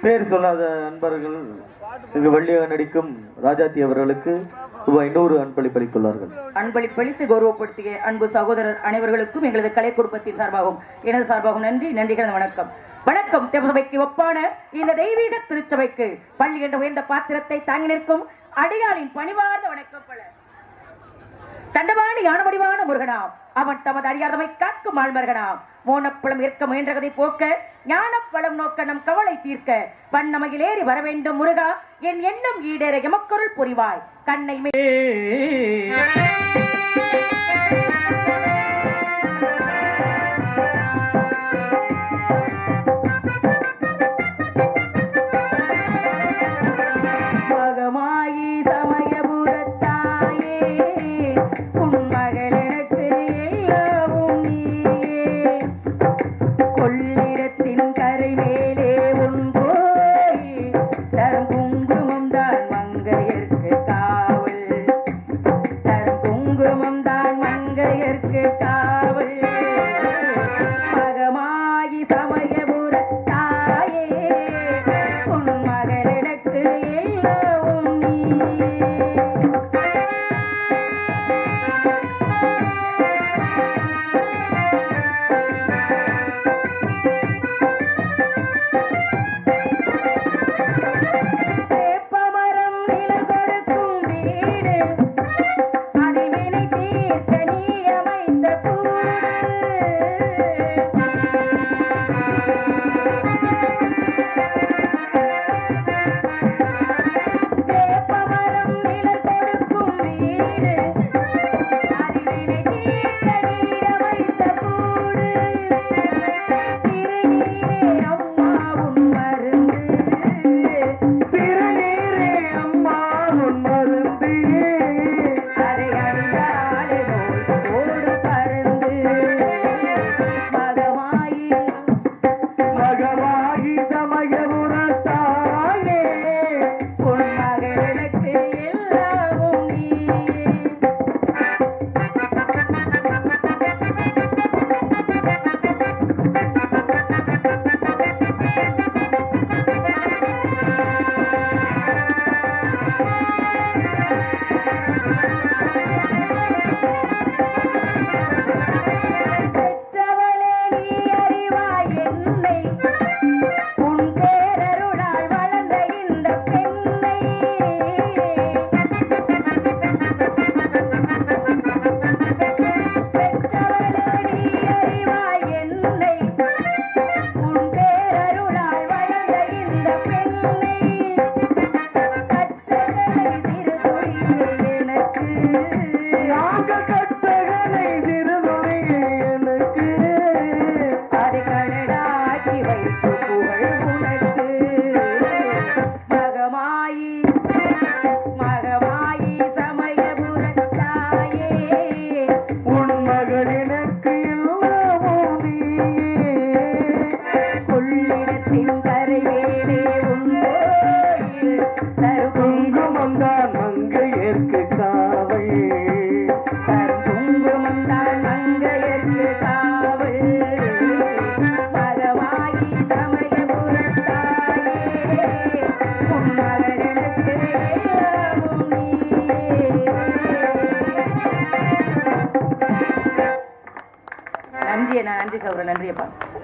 பேர் சொல்லாத நண்பர்கள் இங்கு வெள்ளியாக நடிக்கும் ராஜாத்தி அவர்களுக்கு ரூபாய் 100 அன்பளிப்பளித்துள்ளார்கள். அன்பளிப்பளித்து கௌரவப்படுத்திய அன்பு சகோதரர் அனைவர்களுக்கும் எங்களது கலை குடும்பத்தின் சார்பாகவும் எனது சார்பாகவும் நன்றி கலந்த வணக்கம். வணக்கம். திருச்சபைக்கு ஒப்பான இந்த தெய்வீக திருச்சபைக்கு பள்ளி என்ற உயர்ந்த பாத்திரத்தை தாங்கி நிற்கும் அடியாரின் பணிவார்ந்த வணக்கம் பல. தண்டவாணி ஞானமடிவான முருகனாம் அவன் தமது அறியாதமை காக்கும் ஆழ்மருகனாம் மோனப்பழம் ஏற்க முயன்றதை போக்க ஞானப்பழம் நோக்க நம் கவலை தீர்க்க வண்ணமையில் ஏறி வர வேண்டும் முருகா என் எண்ணம் ஈடேற எமக்கொருள் புரிவாய் கண்ணை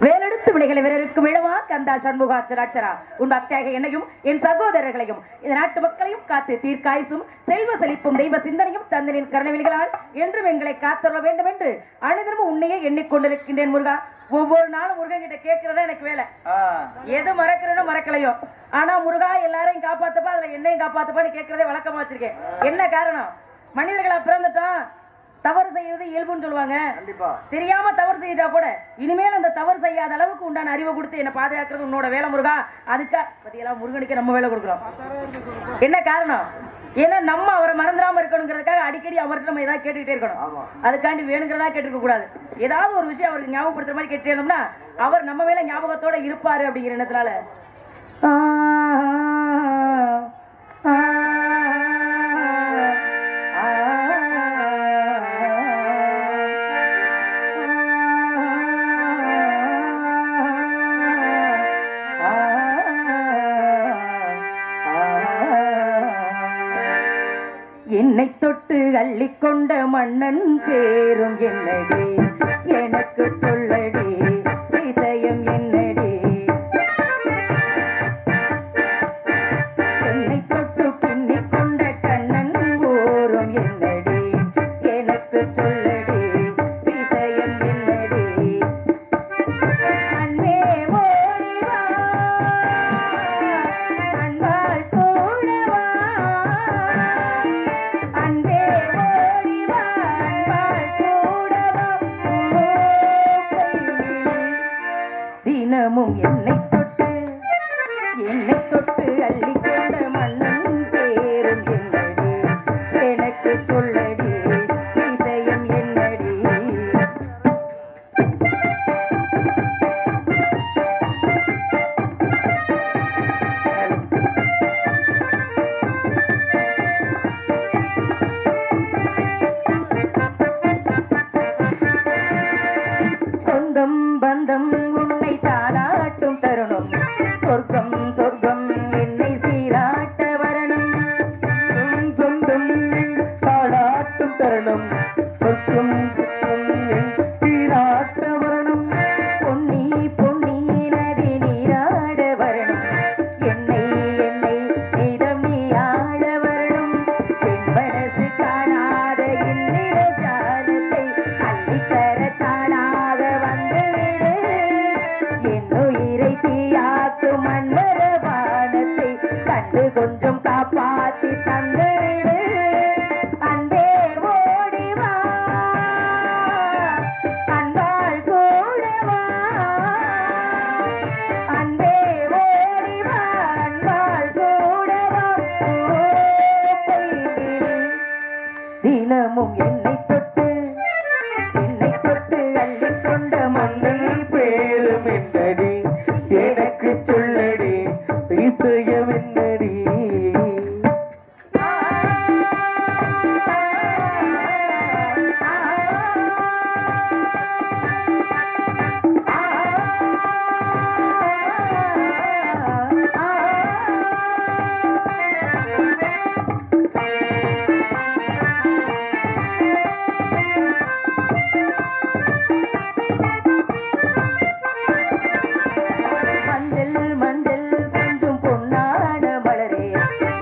வேலெடுத்து விடைகளை விரலுக்கும் இளவா கந்தா சண்முகா சராட்சரா உன் பக்தியாக என்னையும் என் சகோதரர்களையும் இந்த நாட்டு மக்களையும் காத்து தீர்க்காயுசும் செல்வ செழிப்பும் தெய்வ சிந்தனையும் தந்தனின் கருணவிலிகளால் என்றும் எங்களை காத்தருள வேண்டும் என்று அனைவரும் உன்னையே எண்ணிக்கொண்டிருக்கின்றேன் முருகா. ஒவ்வொரு நாளும் முருகன் கிட்ட கேட்கறதா எனக்கு வேலை. எது மறக்கிறனோ மறக்கலையோ, ஆனா முருகா எல்லாரையும் காப்பாத்துப்பா, அதுல என்னையும் காப்பாத்துப்பான்னு கேட்கறதே வழக்கமா வச்சிருக்கேன். என்ன காரணம்? மனிதர்களா பிறந்துட்டோம், தவறு செய்யறது இயல்புன்னு சொல்லுவாங்க. தெரியாம தவறு செய்யறா கூட இனிமேல் அந்த தவறு செய்யாத அளவுக்கு உண்டான அறிவை கொடுத்து என்ன பாதுகாக்கிறது உன்னோட வேலை முருகா. அதுக்கா பத்தியெல்லாம் முருகனுக்கு நம்ம வேலை கொடுக்குறோம். என்ன காரணம்? ஏன்னா நம்ம அவரை மறந்துடாம இருக்கணுங்கிறதுக்காக அடிக்கடி அவர்கிட்ட நம்ம ஏதாவது கேட்டுக்கிட்டே இருக்கணும். அதுக்காண்டி வேணுங்கிறதா கேட்டுக்க கூடாது. ஏதாவது ஒரு விஷயம் அவருக்கு ஞாபகப்படுத்துற மாதிரி கேட்டு இருந்தோம்னா அவர் நம்ம மேல ஞாபகத்தோட இருப்பாரு அப்படிங்கிற எண்ணத்தினால என்னை தொட்டு அள்ளிக்கொண்ட மன்னன் பேரும் என்னடி, எனக்கு சொல்லடி இதயம் என்னடி. என்னை தொட்டு பின்னிக் கொண்ட கண்ணன் ஓரும் என்னடி, எனக்கு தினமும் என்னை தொட்டு அள்ளிக்கொண்ட மன்னன் பேரும் என்னடி எனக்கு சொல்லடி இதயம் என்னடி சொந்தம் பந்தம் உன்னை தாளாட்டும் தருணம் சொர்க்கம் சொர்க்கம் என்னை சீராட்ட வரணும் சொந்தம் தாளாட்டும் தருணம் சொர்க்கம் சீராட்ட வரணும் பொன்னி பொன்னி நதி நீராட வரணும் என்னை நீதம் நீ ஆட வரணும் என் மனசு காணாத இன்னிட ஜாலத்தை அள்ளித்தர தானாக வந்துவிடு என் உயிரை தீயாக்கும் மன்மத வானத்தை கண்டு கொஞ்சம் காப்பாத்தி தந்துவிடு அன்பே ஓடி வா அன்பாள் கூட வா அன்பே ஓடி வா அன்பாள் கூட வா ஓ பொய்கிரி தினமும் என்னை தொட்டு அள்ளிக்கொண்ட மண்ணை பேரும் என்னடி எனக்கு சொல்லடி இதயம் என்னடி மஞ்சள் மஞ்சள் கொஞ்சம் பொன்னான மலரே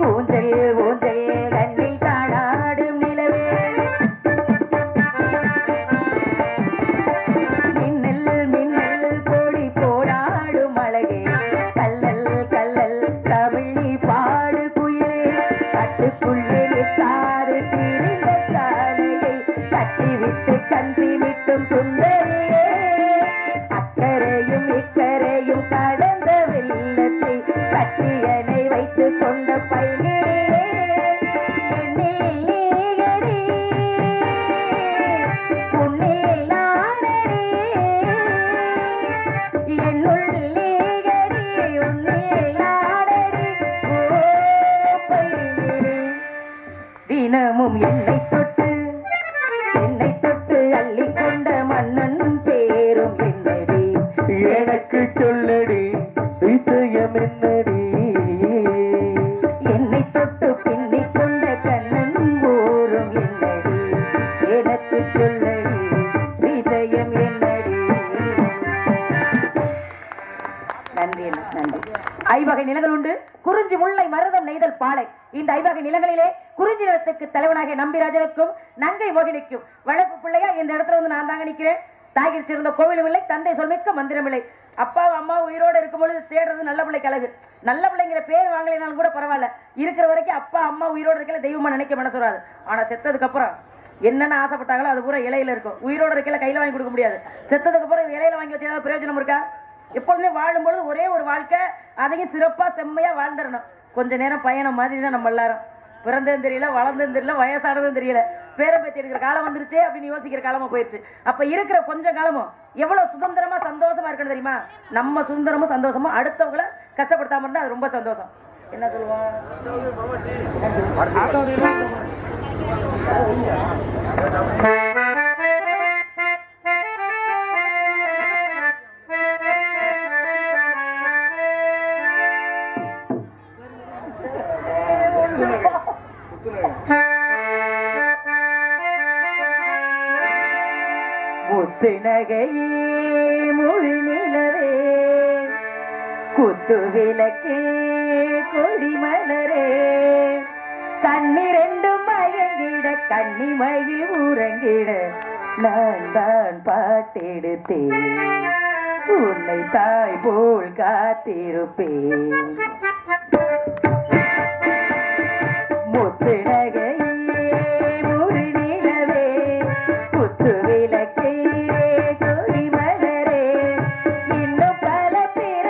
ஊஞ்சல் ஊஞ்சல் கண்ணில் காணாடும் நிலவே மின்னல் மின்னல் கோழி போடாடும் அழகே கல்லல் கல்லல் தமிழி பாடு குயிலே கட்டுக்குள்ளே நிற்காது திரிந்த காலையை கட்டிவிட்டு கஞ்சி விட்டும் சுந்தரியே அக்கரையும் இக்கரையும் கடந்த வெள்ளத்தை கட்டியனை வைத்துக் கொண்ட பையே என்னில் நீயடி உன்னில் நானடி என்னுள் நீயடி உன்னில் நானடி ஓ பையே தினமும் என்னை தொட்டு அள்ளிக்கொண்ட மன்னன் பேரும் என்னடி எனக்கு சொல்லடி இதயம் என்னடி என்னை தொட்டு பின்னிக் கொண்ட கண்ணன் ஓரும் என்னடி எனக்கு சொல்லடி இதயம் என்னடி நன்றி நன்றி ஐவகை நிலங்கள் உண்டு குறிஞ்சி முல்லை மருதம் நெய்தல் பாலை இந்த ஐவகை நிலங்களிலே குறிஞ்சி நிலத்துக்கு தலைவனாகிய நம்பிராஜனுக்கும் நங்கை மோகினிக்கும் வளர்ப்பு பிள்ளையா இந்த இடத்துல வந்து நான் தாங்க நிக்கிறேன் தாகிர் சிறந்த கோவிலும் இல்லை தந்தை சொல்மிக்க மந்திரம் இல்லை அப்பா அம்மா உயிரோடு இருக்கும் பொழுது தேடுறது நல்ல பிள்ளைக்கு அழகு நல்ல பிள்ளைங்கிற பேர் வாங்கலைனாலும் கூட பரவாயில்ல இருக்கிற வரைக்கும் அப்பா அம்மா உயிரோடு இருக்கல தெய்வமா நினைக்க மனசு வராது ஆனா செத்ததுக்கு அப்புறம் என்னென்ன ஆசைப்பட்டாங்களோ அது பூரா இலையில இருக்கும் உயிரோடு இருக்கல கையில வாங்கி கொடுக்க முடியாது செத்ததுக்கு அப்புறம் இலையில வாங்கி வச்சா பிரயோஜனம் இருக்கா எப்பொழுதுமே வாழும்பொழுது ஒரே ஒரு வாழ்க்கை அதையும் சிறப்பா செம்மையா வாழ்ந்துடணும் கொஞ்ச நேரம் பயணம் மாதிரி தான் நம்ம எல்லாரும் பிறந்ததும் தெரியல வளர்ந்ததும் தெரியல வயசானதும் தெரியல பேரம்பேத்தி இருக்கிற காலம் வந்துருச்சே அப்படின்னு யோசிக்கிற காலமா போயிடுச்சு அப்ப இருக்கிற கொஞ்ச காலமும் எவ்வளவு சுதந்திரமா சந்தோஷமா இருக்கணும் தெரியுமா நம்ம சுதந்திரமும் சந்தோஷமும் அடுத்தவங்களை கஷ்டப்படுத்தாம இருந்தா அது ரொம்ப சந்தோஷம் என்ன சொல்லுவோம் முத்துநகையே மொழி நிலவே குத்து விளக்கே கொடிமலரே கண்ணிரண்டும் மயங்கிட கண்ணிமயில் உறங்கிட நான் தான் பாட்டெடுத்தேன் உன்னை தாய் போல் காத்திருப்பேன் முத்துநகையே மொழி நிலவே குத்து விளக்கே கொடிமலரே இன்னும் பல பேர்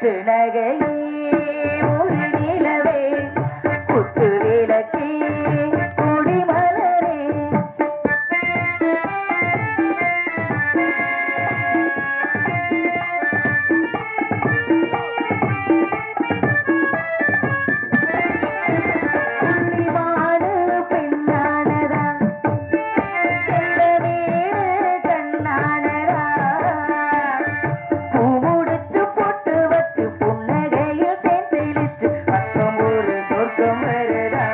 முத்து நகையே ஒரு நிலவே குத்து விளக்கே கொடி மலரே புள்ளிமாடு பெண்ணானதா செல்வமே கண்ணானதா பூமுடிச்சு போட்டு வச்சு புன்னகையில் தேன் தெளிச்சு பக்கம் ஒரு சொர்க்கம் வருதா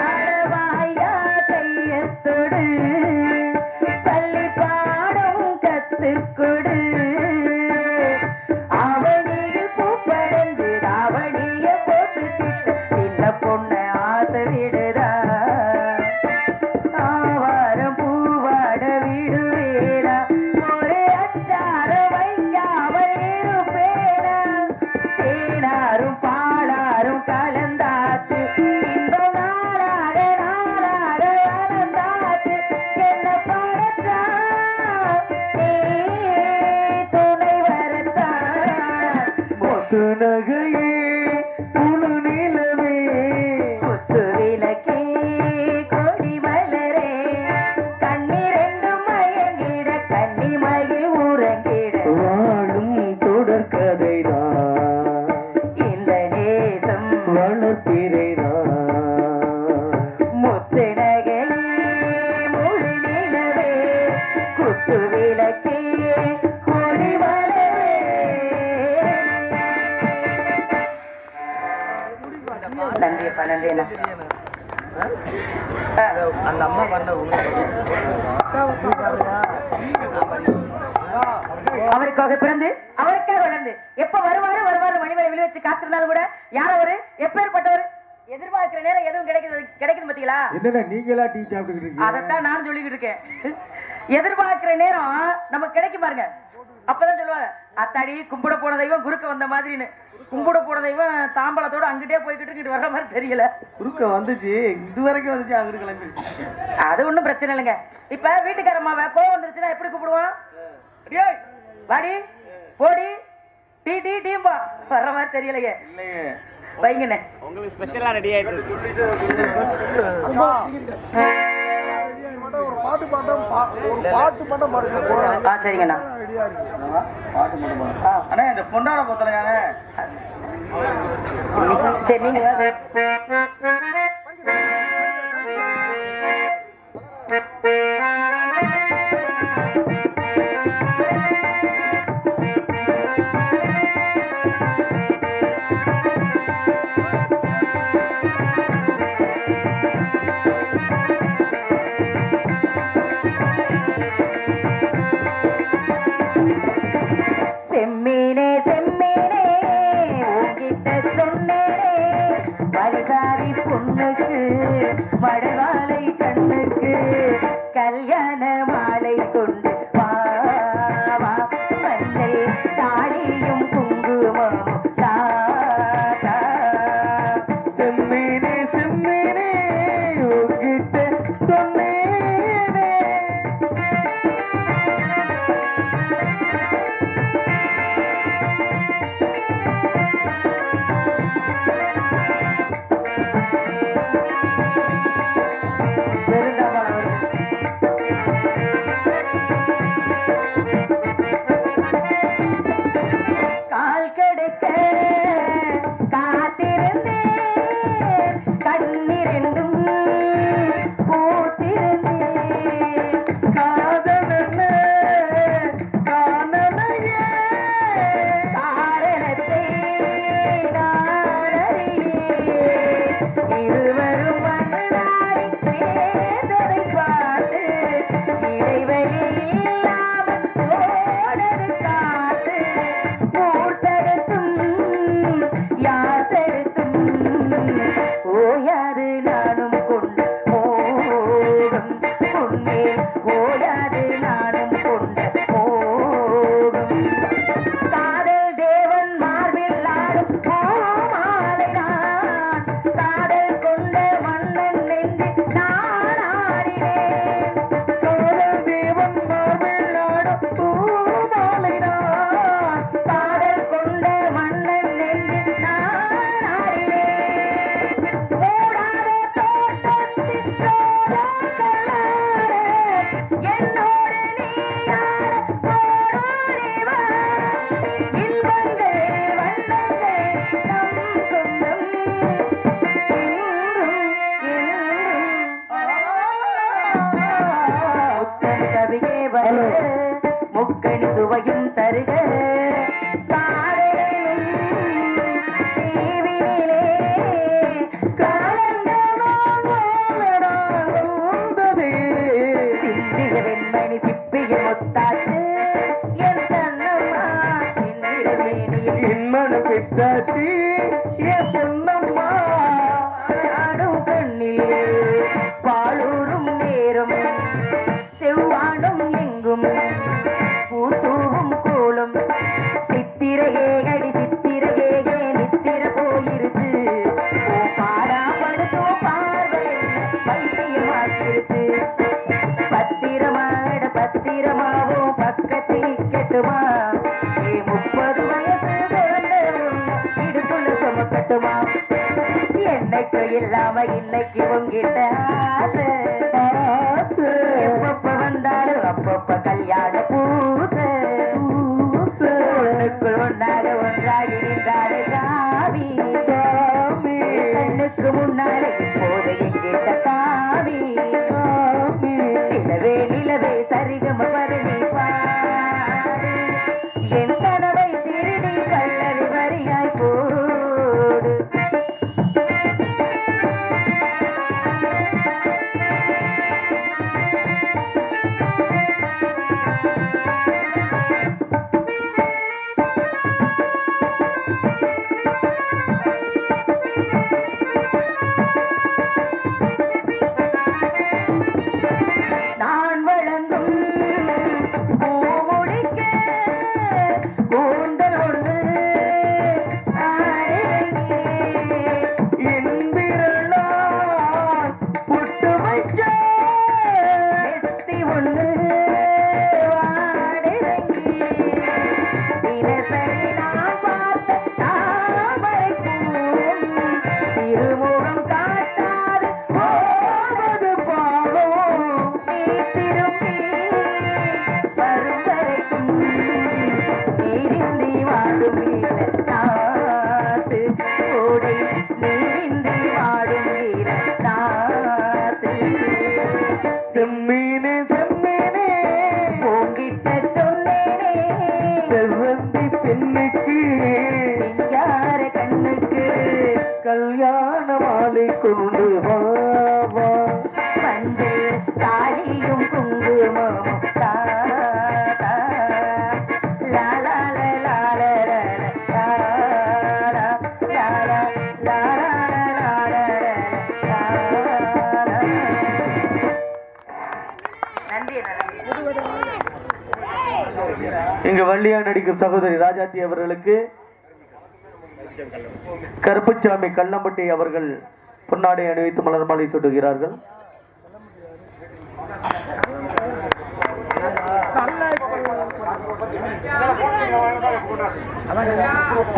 அழவாயா கையத்தொடு பள்ளி பாடம் கத்துக்கொடு அவனியில் பூப்படைந்து தாவணிய போட்டுக்கிட்டு சின்ன பொண்ணு ஆசை விடுதா ஆவாரம் பூவாட விடுவேடா ஒரு அச்சார வைக்காமல் இருப்பேடா தேனாரும் பாலாரும் கலந்தாச்சு இந்த நாளாக கலந்தாச்சு என்ன படத்தா நீ துணை வரத்தா முத்து நகையே முழு நிலவே குத்து விளக்கே கொடி மலரே கண்ணிரண்டும் மயங்கிட கன்னிமயில் உறங்கிட வாழும் தொடர்கதைதான் இந்த நேசம் வளர்ப்பிறைதான் முத்து நகையே முழு நிலவே குத்து விளக்கே கொடி மலரே நன்றியப்பா நன்றியண்ணா அந்த அம்மா பண்ண அவருக்காக பிறந்து அவருக்காக வளர்ந்து எப்ப வருவாரு மணிமலை விழி வச்சு காத்திருந்தாலும் கூட யார் அவரு எப்பேற்பட்டவர் எதிர்பார்க்கிற நேரம் எதுவும் கிடைக்குது பாத்தீங்களா என்னடா நீங்களா டீ சாப்பிட்டுக்கிட்டு அதைத்தான் நானும் சொல்லிக்கிட்டு இருக்கேன் எதிர்பார்க்கிற நேரம் நமக்கு கிடைக்கும் பாருங்க அப்பதான் சொல்லுவாங்க அத்தாடி கும்பிட போன தெய்வம் குறுக்க வந்த மாதிரின்னு கும்பிட போன தெய்வம் தாம்பலத்தோட அங்கிட்டே போய்கிட்டு இங்கிட்டு வர்ற மாதிரி தெரியல குறுக்க வந்துச்சு இது வரைக்கும் வந்துச்சு அங்கிட்டு கிளம்பி அது ஒண்ணும் பிரச்சனை இல்லைங்க இப்ப வீட்டுக்காரம்மாவை கோவம் வந்துருச்சுன்னா எப்படி கூப்பிடுவோம் டேய், வாடி போடி டீ டீ டீம்பா வர்ற மாதிரி தெரியலையே இல்லையே வைங்கண்ணே உங்களுக்கு ஸ்பெஷலா ரெடி ஆயிட்டு இருக்கு. ஒரு பாட்டு மட்டும் பாடுங்க சரிங்கண்ணா பாட்டு மட்டும் அண்ணா இந்த பொன்னாட போத்தலையாங்க சரி நீங்க செம்மீனே செம்மீனே உங்கிட்ட சொன்னேனே வலிகாரி பொண்ணுக்கு வடவாலை கண்ணுக்கு கல வருக வெண்மணி சிப்பிய முத்தாச்சு என் கண்ணம்மா என்மனு பித்தாச்சு என் பொன்னம்மா ஆடும் கண்ணில் பாலூரும் நேரம் செவ்வாடும் எங்கும் பூத்தூவும் கோலம் சித்திரையே அடி சித்திரையே நித்திர போயிருச்சு பாடா படுத்தோ பார்வை பைத்தியமாக்கிருச்சு பத்திரமாவோ பக்கத்தில் கெட்டுமா 30 வயசு இடுக்குள்ள சுமக்கட்டுமா என்னைக்கு இல்லாம இன்னைக்கு உங்கிட்ட எப்பப்ப வந்தாலும் அப்பப்ப கல்யாண பூசனுக்குள் ஒன்றாக ஒன்றாகி நின்றாரு காவி கண்ணுக்கு முன்னாலே இப்போது எங்கிட்ட காவி நிலவே சரிகம பரணி பாடு என் கனவை திருடி கல்லறி வரியாய் போடு கல்யாண மாலை கொண்டு வாவா மஞ்சள் தாலியும் குங்குமமும் இங்கு வள்ளியா நடிக்கும் சகோதரி ராஜாத்தி அவர்களுக்கு கருப்புசாமி கள்ளம்பட்டி அவர்கள் பொன்னாடை அணிவித்து மலர் மாலை சூட்டுகிறார்கள்.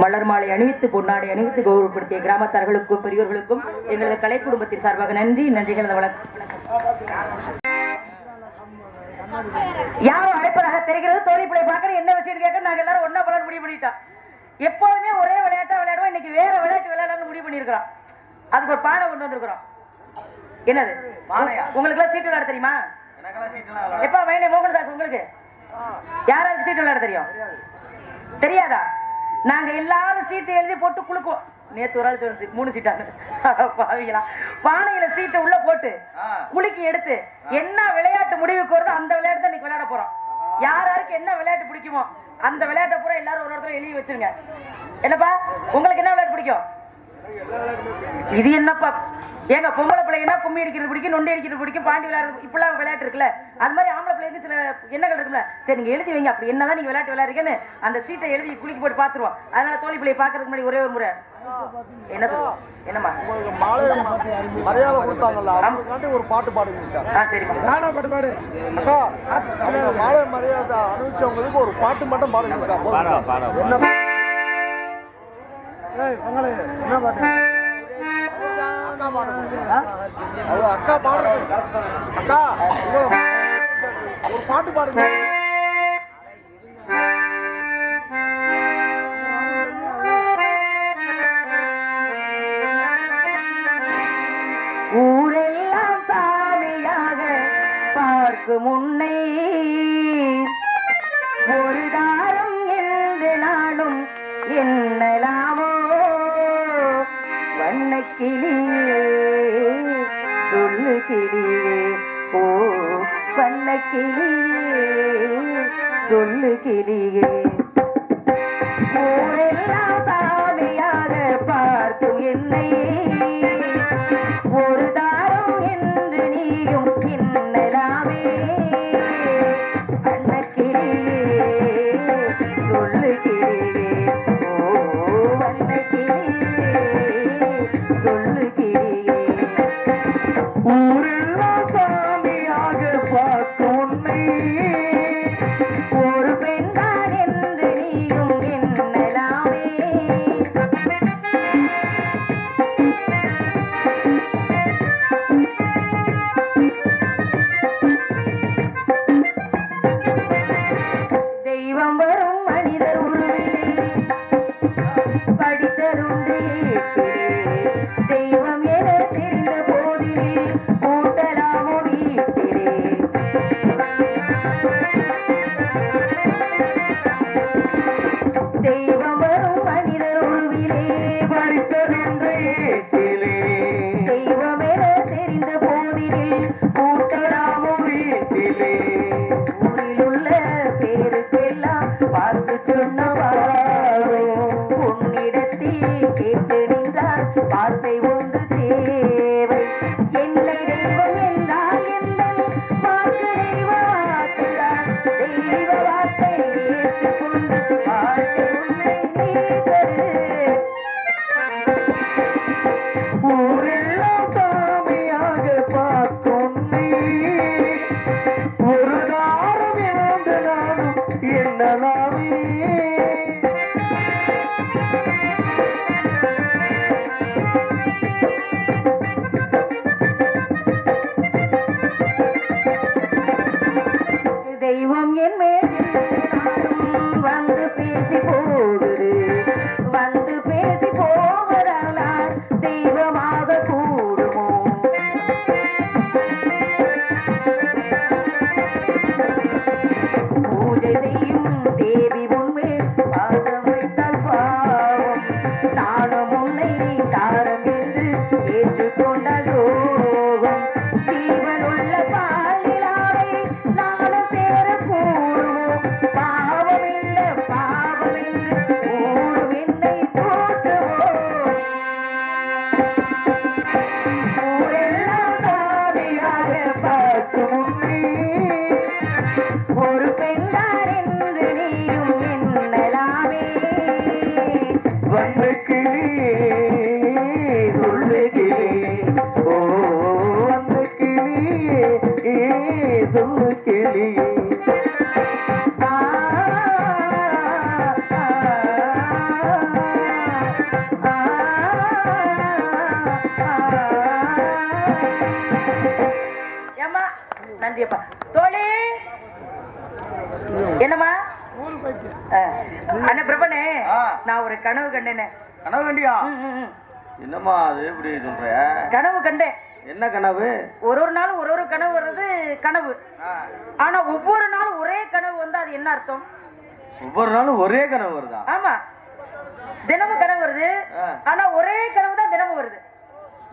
மலர் மாலை அணிவித்து பொன்னாடை அணிவித்து கௌரவப்படுத்திய கிராமத்தார்களுக்கும் பெரியோர்களுக்கும் எங்களது கலை குடும்பத்தின் சார்பாக நன்றிகள் வணக்கம். யாரும் அழைப்பதாக தெரிகிறது. தோழிப்பிள்ளை பார்க்க என்ன விஷயம் கேட்க நாங்க எல்லாரும் ஒன்னா பலன் முடிவு பண்ணிட்டோம். எப்போதுமே ஒரே விளையாட்டா விளையாடுவோம். இன்னைக்கு வேற விளையாட்டு விளையாடலாம்னு முடிவு பண்ணிருக்கிறோம். அதுக்கு ஒரு பானை கொண்டு வந்திருக்கிறோம். என்னது உங்களுக்கு எல்லாம் சீட்டு விளையாட தெரியுமா? எப்ப மைனே மோகன்தாஸ் உங்களுக்கு யாராவது சீட்டு விளையாட தெரியும்? தெரியாதா? நாங்க எல்லாரும் சீட்டு எழுதி போட்டு குலுக்குவோம். நேத்து ஒரு ஆள் சொல்லுச்சு 3 சீட்டாங்க. பானையில சீட்டை உள்ள போட்டு குலுக்கி எடுத்து என்ன விளையாட்டு முடிவுக்கு வருதோ அந்த விளையாட்டு தான் இன்னைக்கு விளையாட போறோம். யாராருக்கு என்ன விளையாட்டு பிடிக்குமோ அந்த விளையாட்டை பூரா எல்லாரும் ஒரு இடத்துல எழுதி வச்சிருங்க. என்னப்பா உங்களுக்கு என்ன விளையாட்டு பிடிக்கும்? இது என்னப்பா ஏங்க பொம்பளை பிள்ளைங்கன்னா கும்மி அடிக்கிறது பிடிக்கும், நொண்டி அடிக்கிறது பிடிக்கும், பாண்டி விளையாடுறது இப்பெல்லாம் விளையாட்டு இருக்குல்ல. அது மாதிரி ஆம்பளை பிள்ளைக்கு சில எண்ணங்கள் இருக்குல்ல. சரி நீங்க எழுதி வைங்க. அப்படி என்னதான் நீங்க விளையாட்டு விளையாடுறீங்கன்னு அந்த சீட்டை எழுதி குளிக்க போட்டு பாத்துருவோம். அதனால தோழி பிள்ளையை பாக்குறதுக்கு முன்னாடி ஒரே ஒரு முறை என்ன சொல்லுவோம்? என்னம்மா மரியாதை கொடுத்தாங்கல்ல ஒரு பாட்டு பாடுங்க. மாலை மரியாதை அனுபவிச்சவங்களுக்கு ஒரு பாட்டு மட்டும் பாடுங்க. என்ன பாட்டு? அக்கா பாடுங்க. அக்கா ஒரு பாட்டு பாடுங்க. ஊரெல்லாம் சாமியாக பார்க்கும் முன்னை ஒரு தாரம் வந்தியப்பா. தோழி என்னம்மா? அண்ணா பிரபனே, நான் ஒரு கனவு கண்டேனே. கனவு கண்டியா? என்னம்மா அது எப்படி சொல்ற? கனவு கண்டேன். என்ன கனவு? ஒரு நாளும் ஒரு கனவு வர்றது கனவு. ஆனா ஒவ்வொரு நாளும் ஒரே கனவு வந்து அது என்ன அர்த்தம்? ஒவ்வொரு நாளும் ஒரே கனவு வருதா? ஆமா, தினமும் கனவு வருது. ஆனா ஒரே கனவு தான் தினமும் வருது.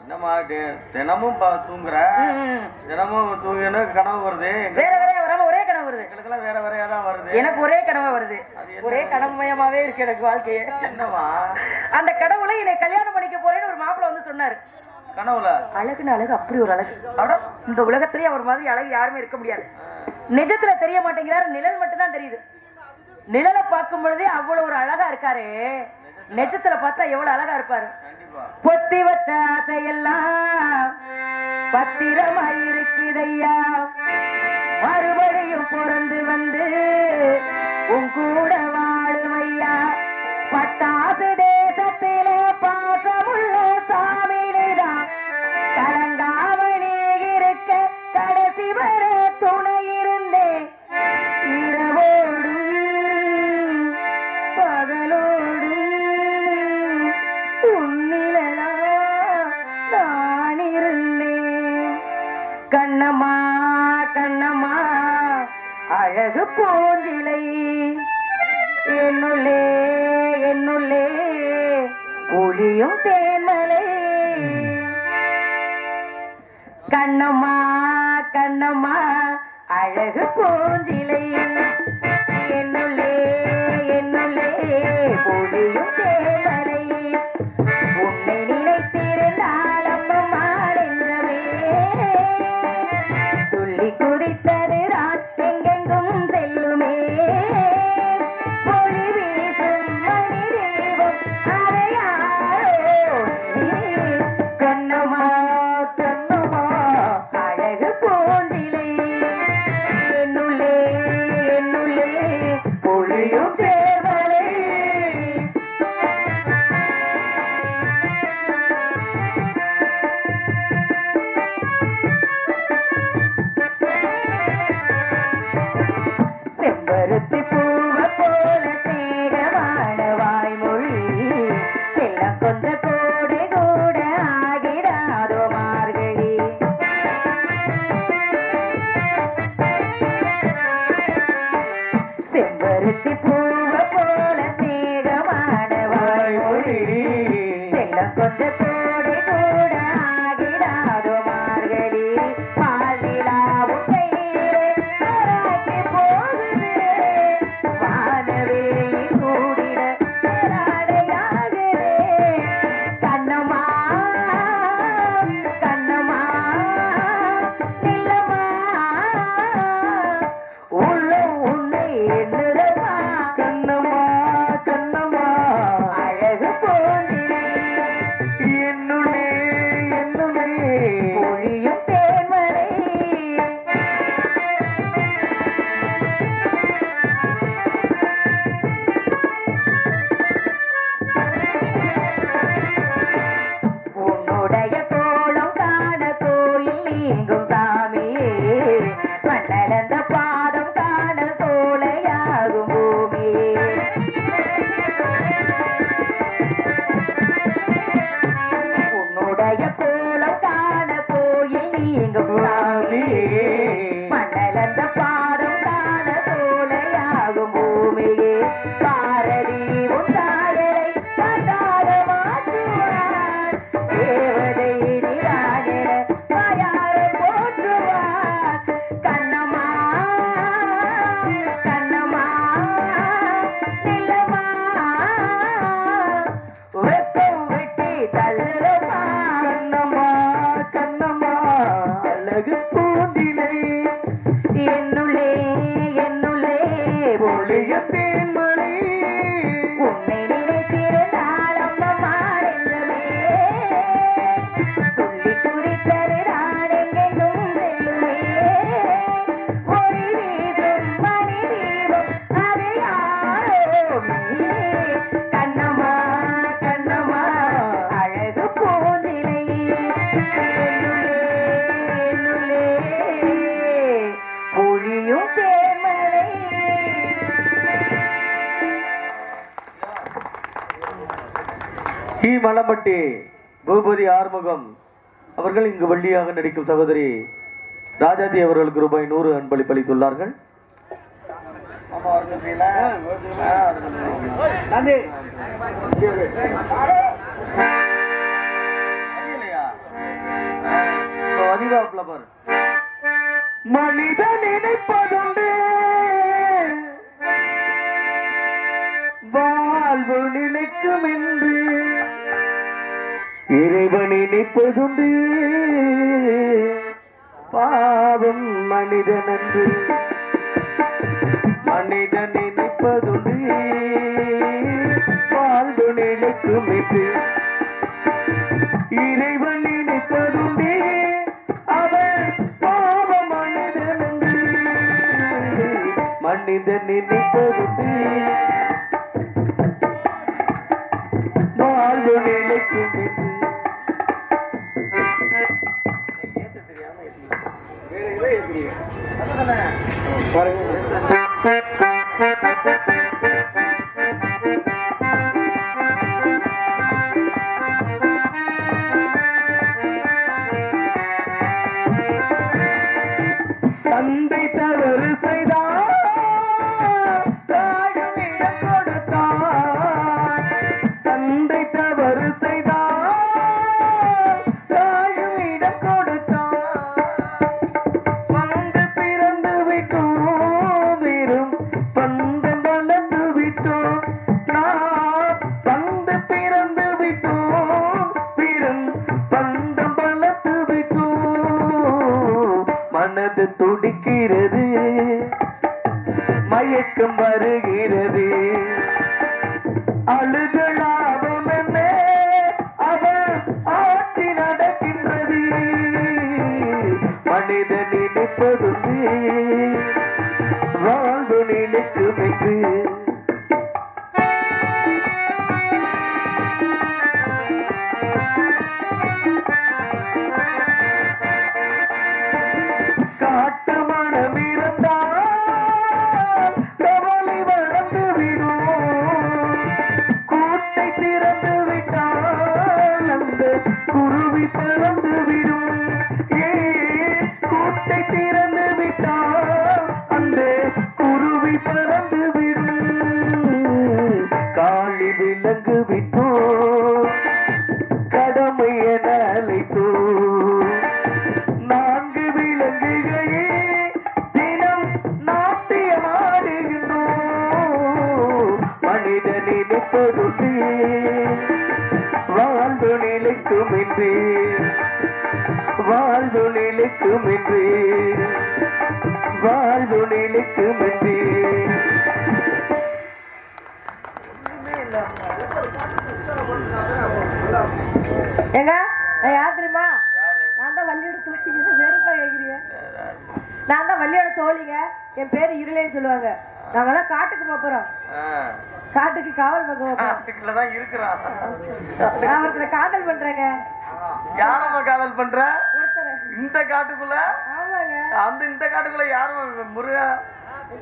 என்னம்மா தினமும் தூங்குற, தினமும் தூங்கின கனவு வருது. வேற வேறையா வராம ஒரே கனவு வருது. எங்களுக்கெல்லாம் வேற வேறையா தான் வருது. எனக்கு ஒரே கனவா வருது. ஒரே கனவுமயமாவே இருக்கு எனக்கு வாழ்க்கையே. என்னம்மா? அந்த கடவுளை என்னை கல்யாணம் பண்ணிக்க போறேன்னு ஒரு மாப்பிள்ள வந்து சொன்னாரு. கனவுல அழகுன்னு அழகு, அப்படி ஒரு அழகு. இந்த உலகத்திலேயே அவர் மாதிரி அழகு யாருமே இருக்க முடியாது. நிஜத்துல தெரிய மாட்டேங்கிறாரு, நிழல் மட்டும் தான் தெரியுது. நிழலை பார்க்கும் பொழுதே அவ்வளவு ஒரு அழகா இருக்காரு. நிஜத்துல பார்த்தா எவ்வளவு அழகா இருப்பாரு. பொத்தி வச்ச ஆசையெல்லாம் பத்திரமாயிருக்குதையா, மறுபடியும் பிறந்து வந்து உன் கூட வாழுமையா. பட்டாசு தேசத்திலே பாசமுள்ள சாமிதான் கலங்காமணி இருக்க கடைசி வர துணை இருந்தேன். இரவோடும் பகலோடும் உன்னிலா நான் இருந்தேன். கண்ணம்மா கண்ணம்மா அழகு பூஞ்சிலை, என்னுள்ளே என்னுள்ளே ஒளியும் தேன்மலை. கண்ணம்மா கண்ணம்மா அழகு பூஞ்சிலை, என்னுள்ளே என்னுள்ளே ஒளியும் தேன்மலை. உன்னை நினைத்திருந்தால் அம்மம்மா நெஞ்சமே துள்ளி குதித்தது தான் எங்கெங்கும் செல்லுமே. ஒளி வீசும் மணி தீபம் அறையாரோ கண்ணம்மா கண்ணம்மா அழகு பூஞ்சிலை, என்னுள்ளே என்னுள்ளே ஒளியும் தேர்மலை. செம்பருத்தி பூவ போல சேகமான வாய்மொழி, செல்லம் கொஞ்ச கோடு கூட ஆகிடாதோ மார்கழி. செம்பருத்தி பூவ போல சேகமான வாய்மொழி, செல்லம் கொஞ்ச கோடு கூட ஆகிடாதோ மார்கழி. பாலிலாவும் கையிலே பராக்கி போகுது, வானவே கூடிட ராடையாகுதே. கண்ணம்மா கண்ணம்மா நில்லம்மா, உள்ளம் உன்னை எண்ணுதம்மா. கண்ணம்மா கண்ணம்மா அழகு பூஞ்சிலை, என்னுள்ளே என்னுள்ளே ஒளியும் தேன்மலை. உன்னுடைய கோலம் காண கோயில் நீங்கும் சாமியே, மண்ணலந்த பாதம் காண சோலையாகும் பூமியே. உன்னுடைய கோலம் காண கோயில் நீங்கும் சாமியே, மண்ணலந்த பாதம் காண சோலையாகும் பூமியே. பாரதி உன் சாயலை பதாக மாற்றுவார், தேவதை நிராகர மாயார போற்றுவார். கண்ணம்மா கண்ணம்மா நில்லம்மா, வெப்பம் வெட்டி தள்ளுறம்மா. கண்ணம்மா கண்ணம்மா அழகு பூந்திலை, என்னுள்ளே என்னுள்ளே ஒளிய தேன்மலை. உன்னை கி மலம்பட்டி பூபதி ஆறுமுகம் அவர்கள் இங்கு வள்ளியாக நடிக்கும் சகோதரி ராஜாஜி அவர்களுக்கு ரூபாய் 100 அன்பளிப்பளித்துள்ளார்கள். மனிதன் நினைப்பதுண்டு வாழ்வு நினைக்கும் என்று இறைவன் நினைப்பதுண்டு பாவம் மனிதன் என்று மனிதன் நினைப்பதுண்டு வாழ்வு நினைக்கும் என்று இறைவன் நினைப்பதுண்டு அவர் பாவம் மனிதன் என்று மனிதன் நினைப்பதுண்டு வாழ்வு நினைக்கும் என்று தந்தை தவறு செய்தார் தாயும் இடம் கொடுத்தார் தந்தை தவறு செய்தார் தாயும் இடம் கொடுத்தார் வந்து பிறந்து விட்டோம் வெறும் பந்தம் வளர்ந்து விட்டோம் நான் வந்து பிறந்து விட்டோம் வெறும் பந்தம் வளர்த்து விட்டோம் மனது துடிக்கிறது மயக்கம் வருகிறது அழுகலாபம் என்ன அவர் ஆட்சி நடக்கின்றது மனிதன் நினைப்பதுண்டு வாழ்வு நினைக்கும் என்று காட்டு மனம் இருந்தால் கவலை வளர்ந்து விடும் கூட்டை திறந்து விட்டால் அந்த குருவி பறந்து விடும் கூட்டை திறந்து விட்டால் அந்த குருவி பறந்து விடும் காளி விலங்கு விட்டோ கடமை என அழைத்தோ நான்கு விலங்குகளே தினம் நாட்டியமாடுகின்றோம் மனிதன் நினைப்பதுண்டு வாழ்வு நிலைக்கும் என்று வாழ்வு நிலைக்கும் என்று வாழ்வு நிலைக்கும் என்று ஏங்க நான் யார் தெரியுமா? நான் தான் வள்ளியோட தோழிங்க. வெறுப்பா கேக்குறீங்க? நான் தான் வள்ளியோட தோழிங்க. என் பேரு இருளேன்னு சொல்லுவாங்க. நாங்கெல்லாம் காட்டுக்கு போறோம். காட்டுக்கு காவல் பக்கம் தான் இருக்கிறான். நான் ஒருத்தரை காதல் பண்றேங்க. யாரம்மா காதல் பண்ற? ஒருத்தர் இந்த காட்டுக்குள்ள? ஆமாங்க. அந்த இந்த காட்டுக்குள்ள யாரும்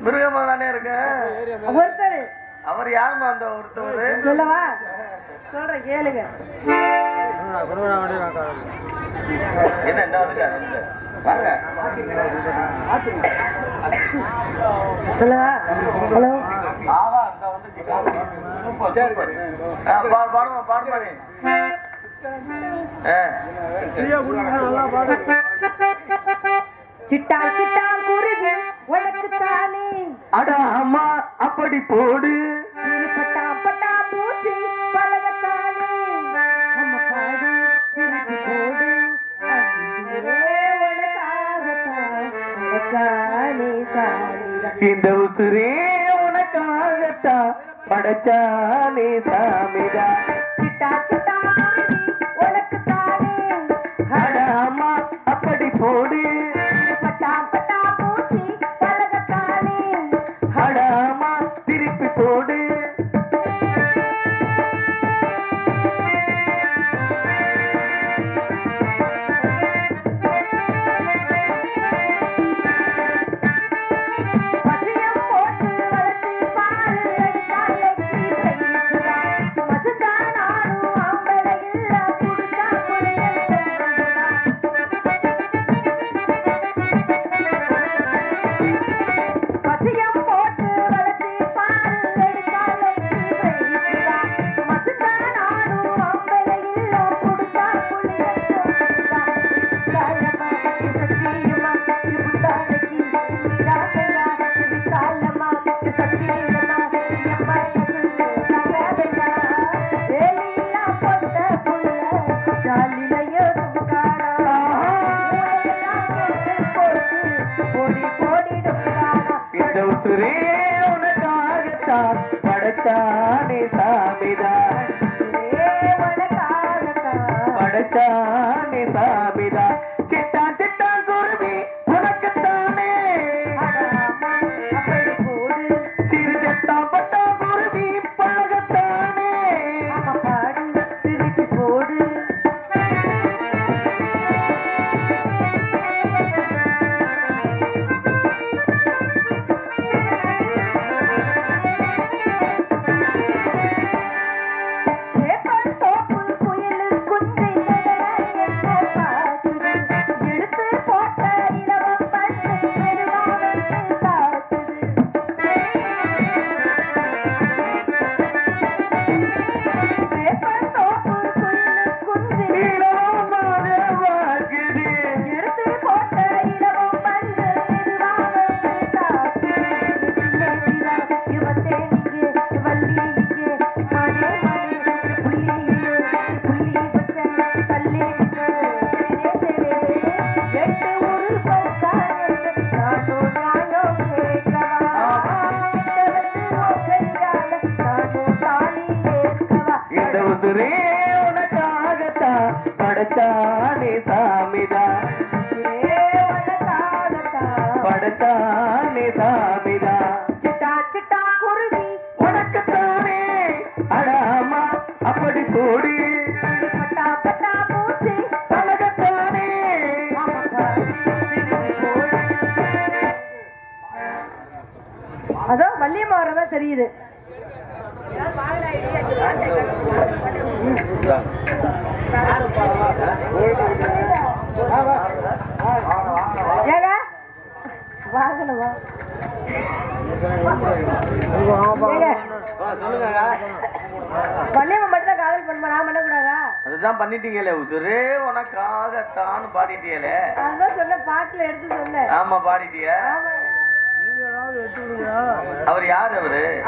மிருகமா தானே இருக்கு. ஒருத்தர் அவர் யாருமா அந்த ஒருத்தவர்? சொல்லவா? சொல்றேன் கேளுங்க. என்ன என்ன வாங்க சொல்லவா? ஹலோ பாடுமா பாடுமாடி சிட்டா சிட்டா குருவி உனக்கு தானே அடா அம்மா அப்படி போடு பட்டா பட்டா பூச்சி பழகத்தானே நம்ம பாடு திருப்பி போடு இந்த உசுரே உனக்காகத்தா படைச்சானே சாமிதா சிட்டா சிட்டா குருவி உனக்கு தானே அடா அம்மா அப்படி போடு பட்டா பட்டா பூச்சி பழகத்தானே அடா அம்மா திருப்பி போடு பசியம் போட்டு வளர்த்து பால் அடித்தாலே மசுதான் நானும் அம்பல படைத்தானே சாமிதான் படைத்தானே சாமிதான் சிட்டா சிட்டா குருவி உனக்குத்தானே சிறு செட்டா பட்டா குருவி பழகத்தானே படைத்தானே சாமிதான் படைத்தானே சாமிதான் சிட்டா சிட்டா குருவி உனக்குத்தானே அடாமா அப்படி கூடி பட்டா பட்டா பூச்சி பழகத்தானே அதோ வள்ளியம்மா வரதான் தெரியுது. ஏங்க வாங்கணுமா வள்ளியம்மா மட்டும் தான் காதல் பண்ணுமா, நான் பண்ணக்கூடாதா? அதுதான் பண்ணிட்டீங்களே உசுரே உனக்காகத்தான் பாடிட்டீங்களே. அதான் சொன்ன பாட்டுல எடுத்து சொன்னேன். ஆமா பாடிட்டிய. அவர் யாரு?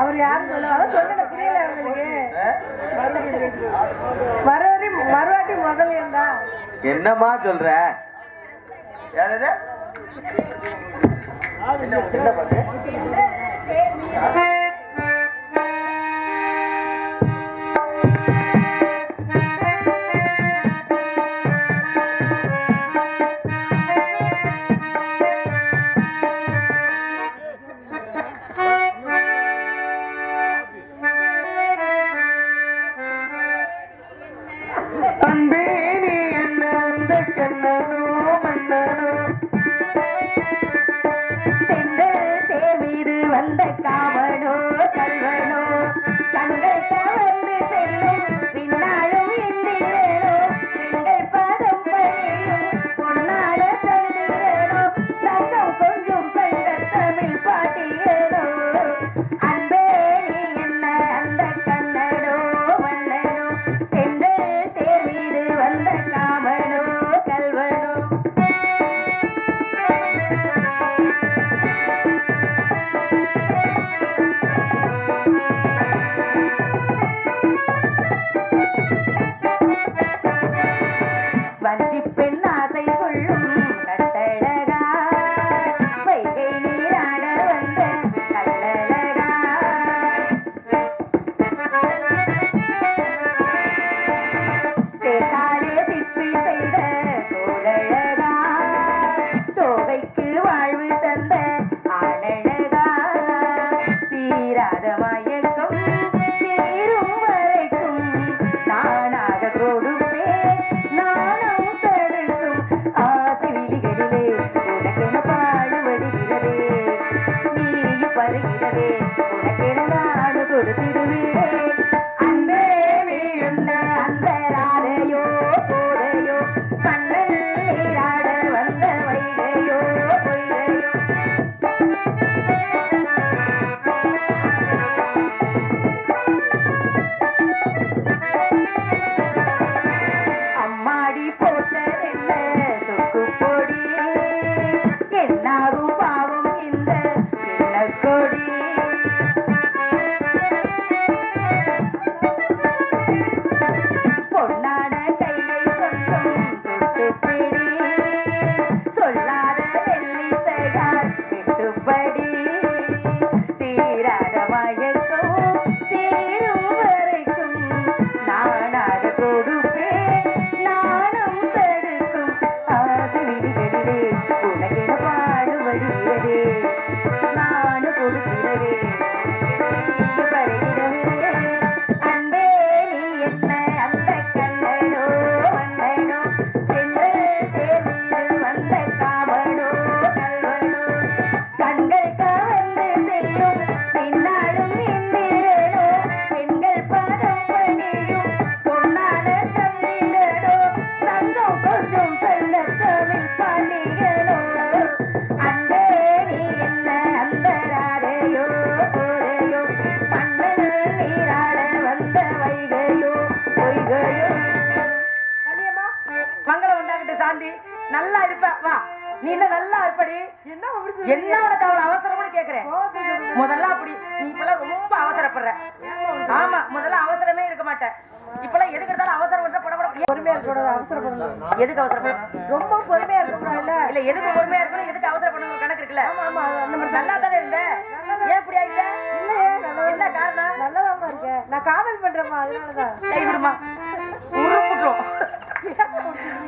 அவர் யாருன்னு சொல்ல அதான் சொன்ன புரியல உங்களுக்கு. மறுவாட்டி முதல்ல இருந்தா என்னமா சொல்ற? யாரு? என்ன பாட்டு? வந்த காவனோ தாண்டி நல்லா இருப்ப. வா, நீ இன்னும் நல்லா இருப்படி. என்ன உனக்கு அவ்வளவு அவசரம்னு கேக்குறேன். முதல்ல அப்படி நீ இப்பெல்லாம் ரொம்ப அவசரப்படுற. ஆமா, முதல்ல அவசரமே இருக்க மாட்டேன். இப்பெல்லாம் எதுக்கு இருந்தாலும் அவசரம் பண்ற படப்பட. பொறுமையா இருக்கக்கூடாது, அவசரப்படணும். எதுக்கு அவசரப்படணும்? ரொம்ப பொறுமையா இருக்கக்கூடாதுல்ல. இல்ல, எதுக்கு பொறுமையா இருக்கணும், எதுக்கு அவசரப்படணும் கணக்கு இருக்குல்ல. ஆமா, அந்த மாதிரி நல்லா தானே இருந்த. ஏன் இப்படி ஆயிட்ட? இல்லையே, என்ன காரணம்? நல்லாதாம்மா இருக்கேன். நான் காதல் பண்றேம்மா, அதனாலதான். கை விடுமா, உருப்பிட்டோம்.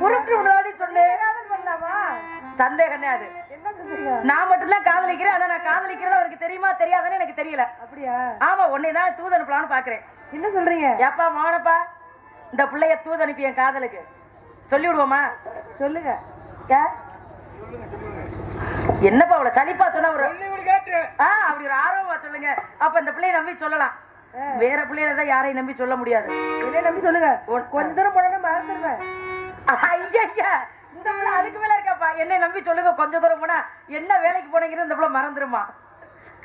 உருட்டு விடாது சொல்லு. காதல் பண்ணலாமா? சந்தேகமே அது. என்ன சொல்றீங்க? நான் மட்டும்தான் காதலிக்கிறேன். ஆனா நான் காதலிக்கிறது அவருக்கு தெரியுமா தெரியாதான்னு எனக்கு தெரியல. அப்படியா? ஆமா, உன்னைதான் தூது அனுப்பலாம்னு பாக்குறேன். என்ன சொல்றீங்க? ஏப்பா மோனப்பா, இந்த பிள்ளைய தூது அனுப்பி என் காதலுக்கு சொல்லி விடுவோமா? சொல்லுங்க. என்னப்பா அவ்வளவு தனிப்பா சொன்னா ஒரு அப்படி ஒரு ஆர்வமா சொல்லுங்க. அப்ப இந்த பிள்ளைய நம்பி சொல்லலாம். வேற பிள்ளைய தான் யாரையும் நம்பி சொல்ல முடியாது. என்ன நம்பி சொல்லுங்க. கொஞ்ச தூரம் போனா மறந்துடுவேன். ஐயா, இந்த பிள்ளை அதுக்கு மேல இருக்காப்பா. என்னை நம்பி சொல்லுங்க. கொஞ்ச தூரம் போனா என்ன வேலைக்கு போனீங்கன்னு இந்த பிள்ளை மறந்துருமா?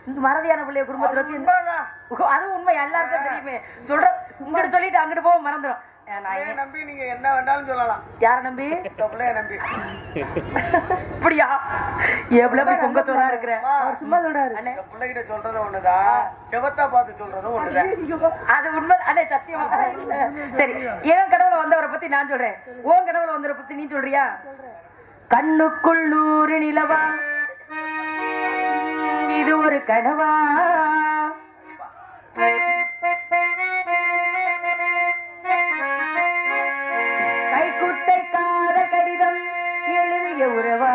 இந்த மறதியான பிள்ளைய குடும்பத்துல வச்சு அது உண்மை, எல்லாருக்கும் தெரியுமே. சொல்ற இங்கிட்டு சொல்லிட்டு அங்கிட்டு போக மறந்துடும். நம்பி நீங்க என்ன வேண்டாலும் சொல்லலாம். யார நம்பி? நம்பி. இப்படியா எவ்வளவு பொங்கத்தோரா இருக்கிற? அவர் சும்மா சொல்றாரு. பிள்ளைகிட்ட சொல்றது ஒண்ணுதான், செவத்தா பார்த்து சொல்றதும் ஒண்ணுதான். அது உண்மை அல்ல, சத்தியமா. சரி, என் கனவுல வந்தவரை பத்தி நான் சொல்றேன். உன் கனவுல வந்தவரை பத்தி நீ சொல்றியா? கண்ணுக்குள் 100 நிலவா, இது ஒரு கனவா? கைக்குட்டை காத கடிதம் எழுதிய உறவா,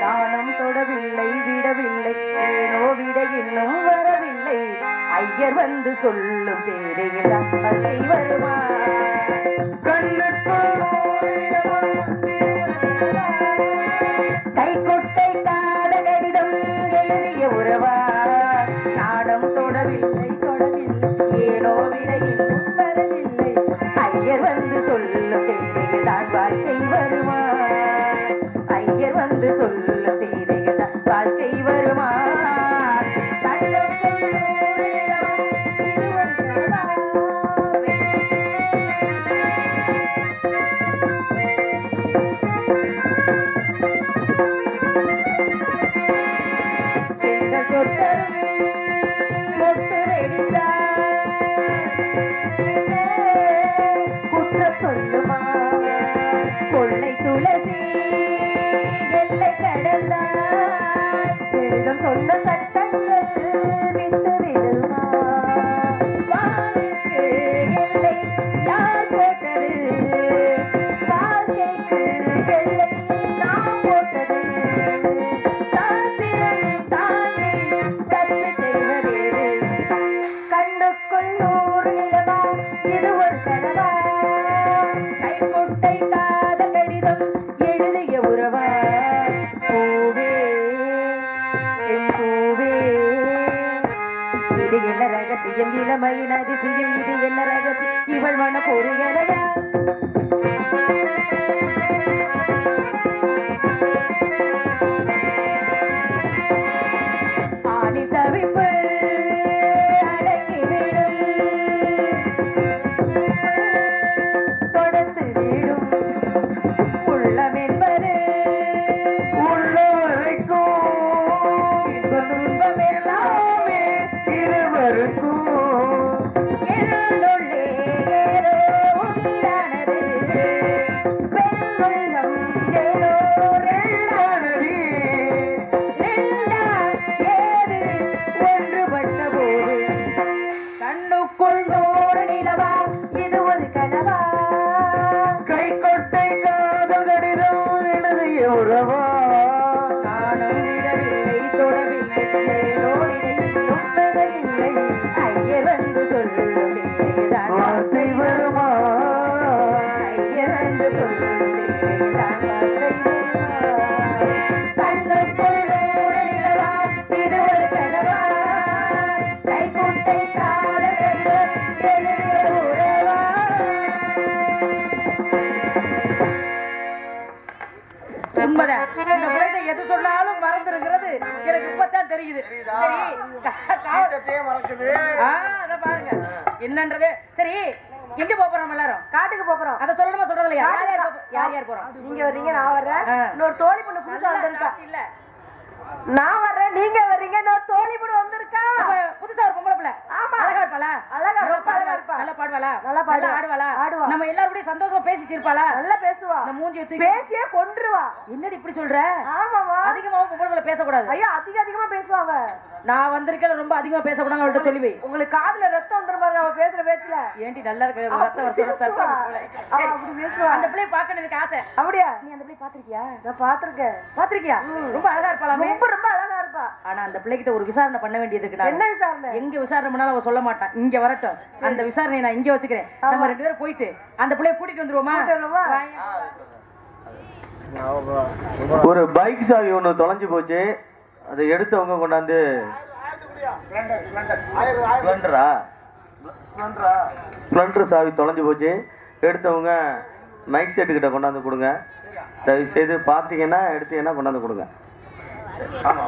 நானும் தொடவில்லை விடவில்லை, ஏனோ விட இன்னும் வரவில்லை. ஐயர் வந்து சொல்லும் பேரையெல்லாம் பசை வருமா? கைக்குட்டை காத கடிதம் எழுதிய உறவா, நாடம் தொடவில்லை ஏனோ விட இன்னும் வரவில்லை. ஐயர் வந்து சொல்லும் பேரையில் தான் வாழ்க்கை வருமா? ஐயர் வந்து சொல்லும் பேரையில் தான் வாழ்க்கை வருமா? சொல்லுமா கொள்ளை துளசி எல்லை கடந்தால் சொன்ன சட்டங்கள் விட்டு விடுமா? வானுக்கு எல்லை யார் போட்டது? வாழ்க்கைக்கு எல்லை நான் போட்டது. சாத்திரம் தானே தப்பு செய்வதேது? கண்ணுக்குள் 100 நிலவா, இது ஒரு கனவா? கைக்குட்டை காத கடிதம் எழுதிய உறவா, பூவே என் பூவே, இது என்ன ரகசியம்? இளமையின் அதிசயம், இது என்ன ரகசியம்? இவள் மன பொறியலையா? ஆணி தவிப்பு அடங்கிவிடும், தொடர்ந்து வீடும் உள்ளம் என்பது உள்ள வரைக்கும் இன்ப துன்பம் எல்லாமே இருவருக்கும். எழுந்துள்ளே ஏதோ உண்டானது, பெண்ணுள்ளம் ஏதோ ரெண்டானது. ரெண்டா ஏது ஒன்றுபட்ட போது, கண்ணுக்குள் 100 நிலவா, இது ஒரு கனவா? கைக்கொட்டை காதல் கடிதம் எழுதிய உறவா, நானும் விடவில்லை தொடவில்லை, ஏனோ இன்னும் வரவில்லை. ஐயர் வந்து சொல்லும் பேரைதான் வார்த்தை வருமா? ஐயர் வந்து சொல்லும் பேரைதான் வார்த்தை வருமா? கண்ணுக்குள் 100 நிலவா, இது ஒரு கனவா? கைக்குட்டை காதல் கடிதம் எழுதிய உறவா. உண்மைதான். இந்த குழந்தை எது சொன்னாலும் மறந்துருங்கிறது எனக்கு இப்பதான் தெரியுது. சரி, மறக்குது. அத பாருங்க என்னன்றது. சரி, எங்க போறோம் எல்லாரும்? காட்டுக்கு போறோம். அத சொல்லணுமா சொல்றது இல்லையா? யார் யார் போறோம்? நீங்க வர்றீங்க, நான் வர்றேன். இன்னொரு தோழி பொண்ணு புதுசா வந்திருக்கா. இல்ல நான் வர்றேன், நீங்க வர்றீங்க, இன்னொரு தோழி பொண்ணு வந்திருக்கா. புதுசா ஒரு பொம்பளை பிள்ளை. ஆமா. அழகா இருப்பாளா? அழகா, ரொம்ப அழகா இருப்பா. நல்லா பாடுவாளா? நல்லா பாடுவா. ஆடுவாளா? ஆடுவா. நம்ம எல்லாரும் கூட சந்தோஷமா பேசிட்டு இருப்பாளா? நல்லா பேசுவா. இந்த மூஞ்சியை தூக்கி பேசியே கொன்றுவா. என்னடி இப்படி சொல்ற? ஆமாமா. அதிகமாவும் பொம்பளை பிள்ளை பேசக்கூடாது. ஐயா, அதிகமா பேசுவாங்க. நான் வந்திருக்கேன், ரொம்ப அதிகமா பேசக்கூடாது அவள்கிட்ட சொல்லி வை. உங்களுக்கு காதுல ரத்தம் வந்துரும் பாருங்க அவ பேசுற பேச்சுல. ஏன்டி நல்லா இருக்கு ரத்தம் பேசுவா. அப்படி பேசுவா. அந்த பிள்ளைய பார்க்கணும் எனக்கு ஆசை. அப்படியா? நீ அந்த பிள்ளைய பாத்திருக்கியா? நான் பாத்திருக்கேன். பாத்திருக்கியா? ரொம்ப அழகா இருப்பாளாமே. ரொம்ப அழகா இருப்பா. ஆனா அந்த பிள்ளைகிட்ட ஒரு விசாரணை பண்ண வேண்டியது இருக்கு. என்ன விசாரணை? எங்க விசாரணை பண்ணாலும் அவ சொல்ல மாட்டான். இங்க வரட்டும், அந்த விசாரணையை நான் இங்க வச்சுக்கிறேன். நம்ம 2 பேரும் போயிட்டு அந்த பிள்ளைய கூட்டிட்டு வந்துருவோமா? ஒரு பைக் சாவி ஒண்ணு தொலைஞ்சு போச்சு, அதை எடுத்தவங்க கொண்டாந்து ஸ்ப்ளெண்டர் சாவி தொலைஞ்சு போச்சு, எடுத்தவங்க மைக் செட்டு கிட்ட கொண்டாந்து கொடுங்க. தயவு செய்து பார்த்தீங்கன்னா எடுத்தீங்கன்னா கொண்டாந்து கொடுங்க. ஆமா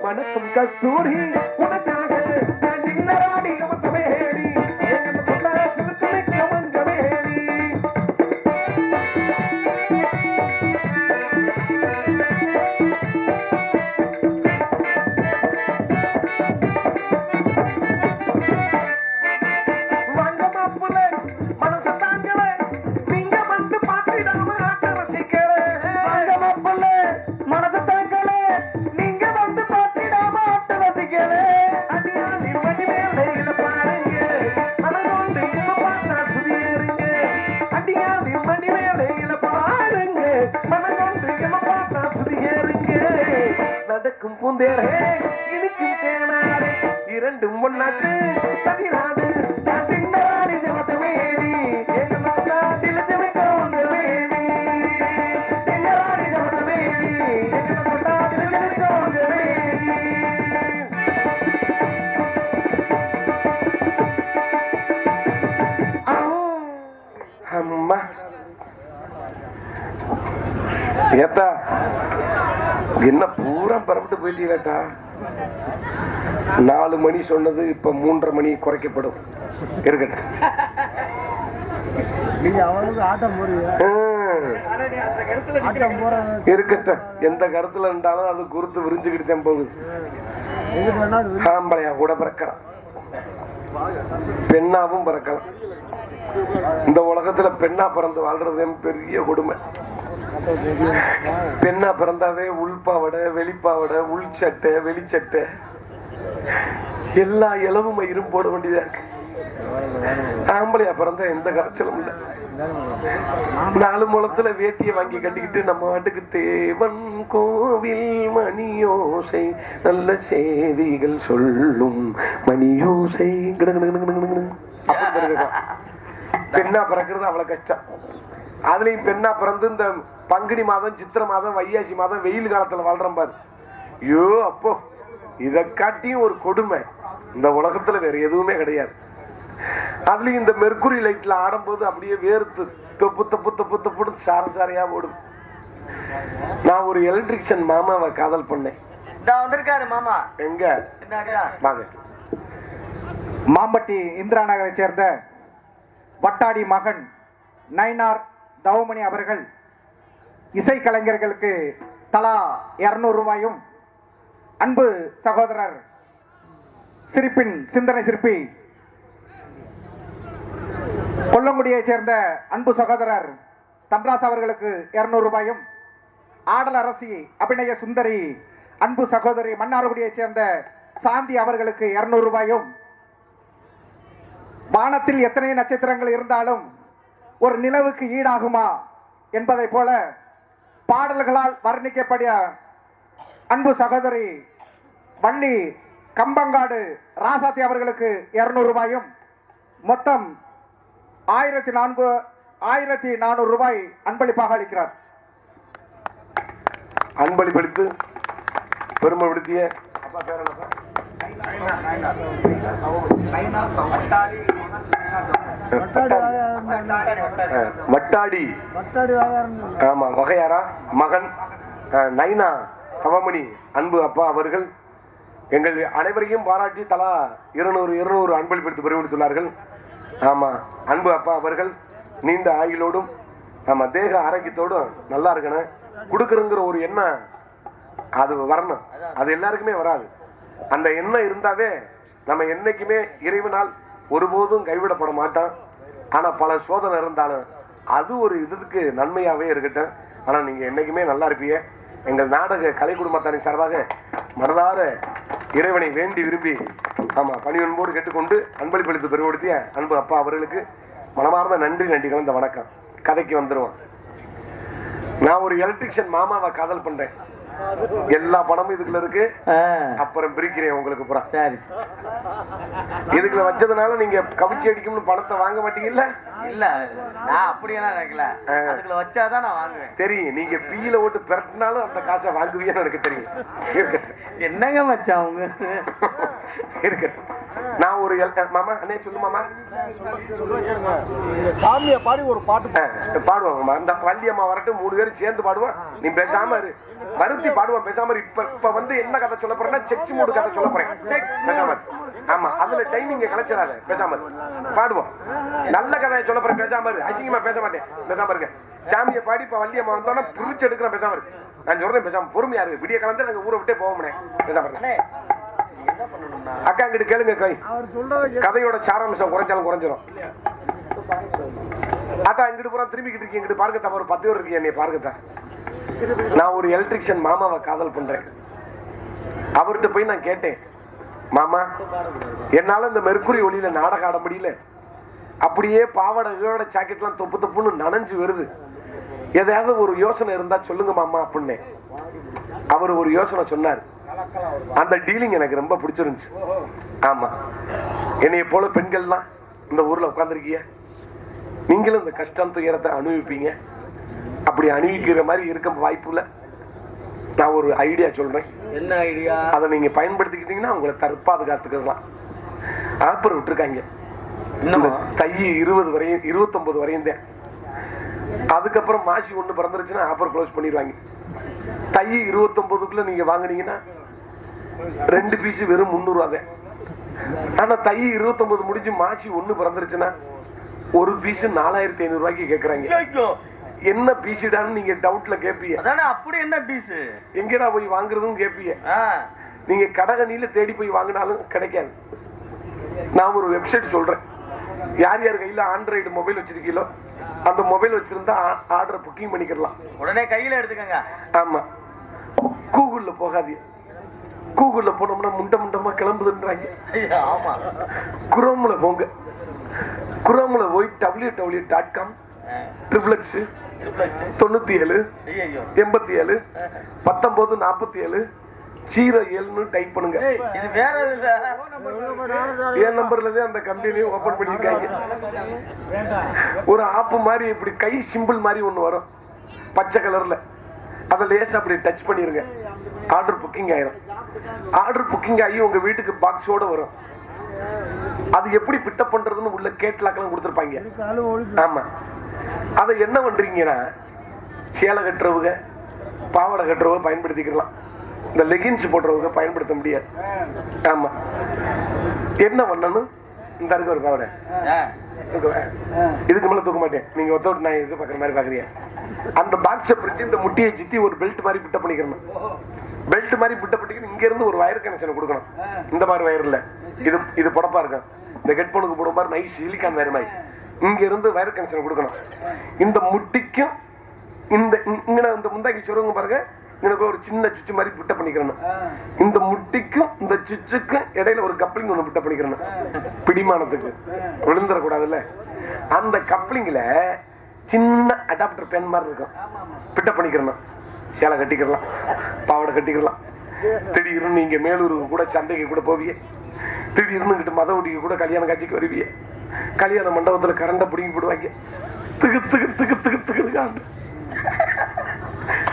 மனசும் கஸ்தூரி உனக்காக சின்னராடி கமத்தமேடி எங்க சொன்ன சிறுத்துணை கமங்கமேடி. வாங்க மாப்புல மனச தாங்கல, நீங்க வந்து பாத்திடாம ஆட்ட ரசிக்கல. வாங்க மாப்புல மனச தாங்கல, நீங்க வந்து பாத்திடாம ஆட்ட ரசிக்கல. அடியாளி மணி மேல பாருங்க, மனதோண்டு இவ பார்த்தா சுதியேறுங்க. அடியாளி மணி மேல பாருங்க, மனதோண்டு இவ பார்த்தா சுதியேறுங்க. நடக்கும் பூந்தேரே இனிக்கும் தேனாரே, இரண்டும் ஒன்னாச்சு சதிராடு. சின்னராடி ஜமத்தமேடி எங்க மக்கா திலத்தமே கவுந்தமேடி. சின்னராடி ஜமத்தமேடி எங்க மக்கா திலத்தமே கவுந்தமேடி. அம்மா ஏத்தா என்ன பூரா பரப்பிட்டு போயிட்டீங்கட்டா. 4 மணி சொன்னது இப்ப 3:30 மணி குறைக்கப்படும். இருக்கட்டும். இருக்கட்டும், எந்த கருத்துல இருந்தாலும் அது குறுத்து விரிஞ்சுக்கிட்டு போகுது. ஆம்பளையா கூட பிறக்கலாம், பெண்ணாவும் பிறக்கலாம். இந்த உலகத்துல பெண்ணா பிறந்து வாழ்றது பெரிய கொடுமை. பெண்ணா பிறந்தாவே உள்பாவடை வெளிப்பாவடை உள்சட்டை வெளிச்சட்டை எல்லா இளவும் மயிரும் போட வேண்டியதா இருக்கு. ஆம்பளையா பிறந்தா எந்த கரைச்சலும் இல்ல. 4 முழத்துல வேட்டியை வாங்கி கட்டிக்கிட்டு நம்ம வாட்டுக்கு தேவன் கோவில் மணியோசை நல்ல செய்திகள் சொல்லும் மணியோசை. பெண்ணா பிறக்கிறது அவ்வளவு கஷ்டம். அதுலயும் பெண்ணா பிறந்து இந்த பங்குனி மாதம் சித்திரை மாதம் வையாசி மாதம் வெயில் காலத்துல வாழ்றோம் பாரு. ஐயோ அப்போ இதை காட்டியும் ஒரு கொடுமை இந்த உலகத்துல வேற எதுவுமே கிடையாது. அதுலயும் இந்த மெர்க்குரி லைட்ல ஆடும்போது அப்படியே வேர்த்து தொப்பு தொப்பு தொப்பு தொப்புன்னு சார சாரையா ஓடும். நான் ஒரு எலக்ட்ரிஷியன் மாமாவை காதல் பண்ணேன். வந்திருக்காரு மாமா. எங்க வாங்க. மாம்பட்டி இந்திரா நகரை சேர்ந்த வட்டாடி மகன் நயினார் தவமணி அவர்கள் இசைக்கலைஞர்களுக்கு தலா 200 ரூபாயும், அன்பு சகோதரர் சிரிப்பின் சிந்தனை சிற்பி கொல்லங்குடியை சேர்ந்த அன்பு சகோதரர் தன்ராஸ் அவர்களுக்கு 200 ரூபாயும், ஆடல் அரசி அபிநய சுந்தரி அன்பு சகோதரி மன்னார்குடியை சேர்ந்த சாந்தி அவர்களுக்கு 200 ரூபாயும், வானத்தில் எத்தனை நட்சத்திரங்கள் இருந்தாலும் ஒரு நிலவுக்கு ஈடாகுமா என்பதை போல பாடல்களால் வர்ணிக்கப்படிய அன்பு சகோதரி வள்ளி கம்பங்காடு ராசாத்தி அவர்களுக்கு 200 ரூபாயும், மொத்தம் 1400 ரூபாய் அன்பளிப்பாக அளிக்கிறார். அன்பளிப்படுத்து பெருமைப்படுத்திய வட்டாடி ஆமா வகையாரா மகன் நைனா தவமணி அன்பு அப்பா அவர்கள் எங்கள் அனைவரையும் பாராட்டி தலா 200 அன்பளிப்படுத்தி பெருமைப்படுத்தியுள்ளார்கள். ஆமா அன்பு அப்பா அவர்கள் நீண்ட ஆயுளோடும் ஆமா தேக ஆரோக்கியத்தோடும் நல்லா இருக்கணும். கொடுக்கறங்கிற ஒரு எண்ணம் அது வரணும். அது எல்லாருக்குமே வராது. அந்த எண்ணம் இருந்தாவே நம்ம என்னைக்குமே இறைவனால் ஒருபோதும் கைவிடப்பட மாட்டோம். ஆனா பல சோதனை இருந்தாலும் அது ஒரு இதுக்கு நன்மையாவே இருக்கட்டும். ஆனா நீங்க என்னைக்குமே நல்லா இருப்பீங்க. எங்கள் நாடக கலை குடும்பத்தாரின் சார்பாக மனதார இறைவனை வேண்டி விரும்பி ஆமா பணிவன்போடு கேட்டுக்கொண்டு அன்பளிப்பளித்து பெருமைப்படுத்திய அன்பு அப்பா அவர்களுக்கு மனமார்ந்த நன்றி கலந்த வணக்கம். கதைக்கு வந்துருவோம். நான் ஒரு எலக்ட்ரிஷியன் மாமாவை காதல் பண்றேன். எல்லா பணமும் இதுக்குள்ள இருக்கு. அப்புறம் பிரிக்கிறேன் உங்களுக்கு புறா. சரி, இதுக்குள்ள வச்சதுனால நீங்க கவிச்சி அடிக்கும்னு பணத்தை வாங்க மாட்டீங்கல்ல? இல்ல நான் அப்படியெல்லாம் நினைக்கல. அதுக்குள்ள வச்சாதான் நான் வாங்குவேன். தெரியும். நீங்க பீல ஓட்டு பெரட்டினாலும் அந்த காசை வாங்குவீங்கன்னு எனக்கு தெரியும். என்னங்க மச்சான் அவங்க இருக்கட்டும். நான் ஒரு மாமா அண்ணே சொல்லு மாமா. சாமியை பாடி ஒரு பாட்டு பாடுவாங்கம்மா. அந்த வள்ளி அம்மா வரட்டும், 3 பேரும் சேர்ந்து பாடுவோம். நீ பேசாம இரு. வருத்தி பாடுவோம் பேசாம. இப்ப வந்து என்ன கதை சொல்ல போறேன்னா செக்ஸ் மூடு கதை சொல்ல போறேன். பேசாம ஆமா அதுல டைமிங்க கலைச்சிடாத. பேசாம பாடுவோம். நல்ல கதையை சொல்ல போறேன். பேசாம இரு. அசிங்கமா பேச மாட்டேன். பேசாம இருக்க. சாமியை பாடி இப்ப வள்ளி அம்மா வந்தோன்னா பிரிச்சு எடுக்கிறேன். பேசாம இருக்கு. நான் சொல்றேன் பேசாம பொறுமையா இருக்கு. விடிய கலந்து எனக்கு ஊரை விட்டே போக முடியும். பேசாம அக்கா கிட்ட கேளுங்க. கதையோட சாராம்சம் குறைஞ்சாலும் குறைஞ்சிடும். அதான் இங்கிட்டு பூரா திரும்பிக்கிட்டு இருக்கீங்க. இங்கிட்டு பார்க்கத்தான் ஒரு 10 பேர் இருக்கீங்க. என்னை பார்க்கத்தான். நான் ஒரு எலக்ட்ரிஷியன் மாமாவை காதல் பண்றேன். அவர்கிட்ட போய் நான் கேட்டேன், மாமா என்னால இந்த மெர்க்குரி ஒளியில நாடகம் ஆட முடியல. அப்படியே பாவாடை ஜாக்கெட்லாம் தொப்பு தொப்புன்னு நனைஞ்சு வருது. எதையாவது ஒரு யோசனை இருந்தா சொல்லுங்க மாமா அப்படின்னு. அவர் ஒரு யோசனை சொன்னார். அந்த டீலிங் எனக்கு ரொம்ப பிடிச்சிருந்துச்சு. ஆமா என்னைய போல பெண்கள்லாம் இந்த ஊர்ல உட்கார்ந்துருக்கீங்க. நீங்களும் இந்த கஷ்டம் துயரத்தை அனுபவிப்பீங்க. அப்படி அனுபவிக்கிற மாதிரி இருக்க வாய்ப்புல நான் ஒரு ஐடியா சொல்றேன். என்ன ஐடியா? அதை நீங்க பயன்படுத்திக்கிட்டீங்கன்னா உங்களை தற்பாதுகாத்துக்கலாம். ஆப்பர் விட்டுருக்காங்க. தை 20 வரையும் 29 வரையும் தான். அதுக்கப்புறம் மாசி 1 பிறந்துருச்சுன்னா ஆப்பர் க்ளோஸ் பண்ணிடுவாங்க. தை 29க்குள்ள நீங்க வாங்கினீங்கன்னா 2 பீஸ் வெறும் 300 ரூபா தான். ஆனா தை 29 முடிஞ்சு மாசி 1 பிறந்துருச்சுன்னா ஒரு பீஸ் 4500 ரூபாய்க்கு கேக்குறாங்க. என்ன பீஸ்டான்னு நீங்க டவுட்ல கேப்பீங்க. அப்படி என்ன பீஸ் எங்கடா போய் வாங்குறதும் கேப்பீங்க. நீங்க கடகணியில தேடி போய் வாங்கினாலும் கிடைக்காது. நான் ஒரு வெப்சைட் சொல்றேன். யார் யார் கையில ஆண்ட்ராய்டு மொபைல் வச்சிருக்கீங்களோ அந்த மொபைல் வச்சிருந்தா ஆர்டர் புக்கிங் பண்ணிக்கலாம். உடனே கையில எடுத்துக்கங்க. ஆமா கூகுள்ல போகாதீங்க. கூகுள்ல போனோம்னா முண்டமா கிளம்புதுன்றாங்க. ஆமா குரோம்ல போங்க. குரோம்ல போய் www.com ட்ரிபிள்எக்ஸ் 97 87 19 47 07 டைப் பண்ணுங்க. இது வேற என் நம்பர்ல அந்த கம்பெனியை ஓபன் பண்ணிருக்காங்க. ஒரு ஆப் மாதிரி இப்படி கை சிம்பிள் மாதிரி ஒண்ணு வரும் பச்சை கலர்ல. அதை லேசா அப்படி டச் பண்ணிருங்க. ஆர்டர் புக்கிங் ஆயிரும். ஆர்டர் புக்கிங் ஆகி உங்க வீட்டுக்கு பாக்ஸோட வரும். அது எப்படி பிட்டப் பண்றதுன்னு உள்ள கேட்லாக்கெல்லாம் கொடுத்துருப்பாங்க. ஆமா அதை என்ன பண்றீங்கன்னா சேலை கட்டுறவங்க பாவாடை கட்டுறவங்க பயன்படுத்திக்கலாம், இந்த லெகின்ஸ் போடுறவங்க பயன்படுத்த முடியாது. ஆமா, என்ன பண்ணணும்? இந்த இருக்கு ஒரு பாவாடை, இதுக்கு மேல தூக்க மாட்டேன், நீங்க ஒருத்தோடு நான் இது பாக்குற மாதிரி பாக்குறீங்க. அந்த பாக்ஸை பிரிச்சு இந்த முட்டியை சுத்தி ஒரு பெல்ட் மாதிரி பிட்ட பண்ணிக்கணும். பெல்ட் மாதிரி பிட்ட பண்ணிக்கணும். இங்க இருந்து ஒரு வயர் கனெக்ஷன் கொடுக்கணும். இந்த மாதிரி வயர் இல்ல, இது இது புடப்பா இருக்கும். இந்த ஹெட்போனுக்கு போடும் மாதிரி நைஸ் சிலிக்கான் வயர் மாதிரி இங்க இருந்து வயர் கனெக்ஷன் கொடுக்கணும். இந்த முட்டிக்கும் இந்த இந்த முந்தாக்கி சொல்லுங்க பாருங்க, எனக்கு ஒரு சின்ன சுவிட்ச் மாதிரி பிட்ட பண்ணிக்கணும். இந்த முட்டிக்கும் இந்த சுவிட்சுக்கும் இடையில ஒரு கப்ளிங் ஒண்ணு பிட்ட பண்ணிக்கணும், பிடிமானத்துக்கு விழுந்துடக்கூடாதுல்ல. அந்த கப்ளிங்ல சின்ன அடாப்டர் பென் மாதிரி இருக்கும், பிட்ட பண்ணிக்கணும். சேலை கட்டிக்கலாம், பாவாடை கட்டிக்கலாம். திடீர்னு நீங்க மேலூருக்கு கூட சந்தைக்கு கூட போவிய, திடீர்னு கிட்ட மதவடிக்கு கூட கல்யாண காட்சிக்கு வருவிய, கல்யாண மண்டபத்துல கரண்ட பிடிங்கி போடுவாங்க. திகு திகு திகு திகு திகு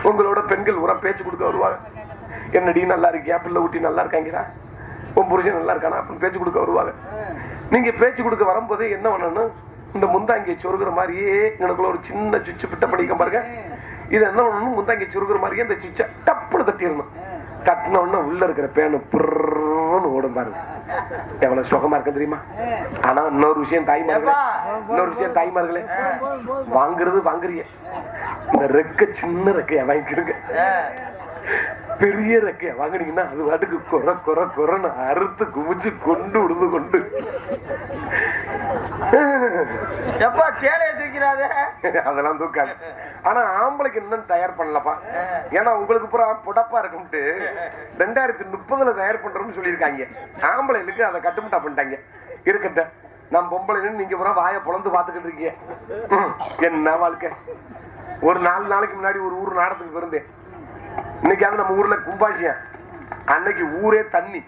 உங்களோட பெண்கள் உரம் பேச்சு கொடுக்க வருவாங்க. என்னடி நல்லா இருக்கியா, பிள்ளை ஊட்டி நல்லா இருக்காங்களா, உன் புருஷன் நல்லா இருக்கானா அப்படின்னு பேச்சு கொடுக்க வருவாங்க. நீங்க பேச்சு கொடுக்க வரும்போது என்ன பண்ணணும்? இந்த முந்தாங்கியை சொருகிற மாதிரியே எனக்குள்ள ஒரு சின்ன சுவிட்ச் பிட்ட பண்ணிக்க பாருங்க. இது என்ன பண்ணணும்? முந்தாங்கி சுருகிற மாதிரியே இந்த சுவிட்சை டப்புன்னு தட்டிடணும். தட்டின உடனே உள்ள இருக்கிற பேனு புர்ன்னு ஓடும் பாருங்க. எவ்வளவு சுகமா இருக்கு தெரியுமா? ஆனா இன்னொரு விஷயம் தாய்மார்களே, வாங்குறது வாங்குறீங்க, இந்த ரெக்க சின்ன ரெக்கைய வாங்கிக்கிறீங்க. பெரிய ரெக்கைய வாங்கினீங்கன்னா அது வாட்டுக்கு குறை குறை குறைன்னு அறுத்து குமிச்சு கொண்டு உடுந்து கொண்டு அதெல்லாம் தூக்காது. ஆனா ஆம்பளைக்கு இன்னும் தயார் பண்ணலப்பா. ஏன்னா உங்களுக்கு பூரா புடப்பா இருக்கும்ட்டு 2030 தயார் பண்றோம்னு சொல்லியிருக்காங்க. ஆம்பளைகளுக்கு அதை கட்டுமுட்டா பண்ணிட்டாங்க. இருக்கட்ட நான் பொம்பளை, நீங்க பூரா வாயை பொழந்து பாத்துக்கிட்டு இருக்கீங்க. என்ன வாழ்க்கை! ஒரு 4 நாளைக்கு முன்னாடி ஒரு ஊர் நாடத்துக்கு பிறந்தேன். இன்னைக்காவது நம்ம ஊர்ல கும்பாசியம், அன்னைக்கு ஊரே தண்ணி,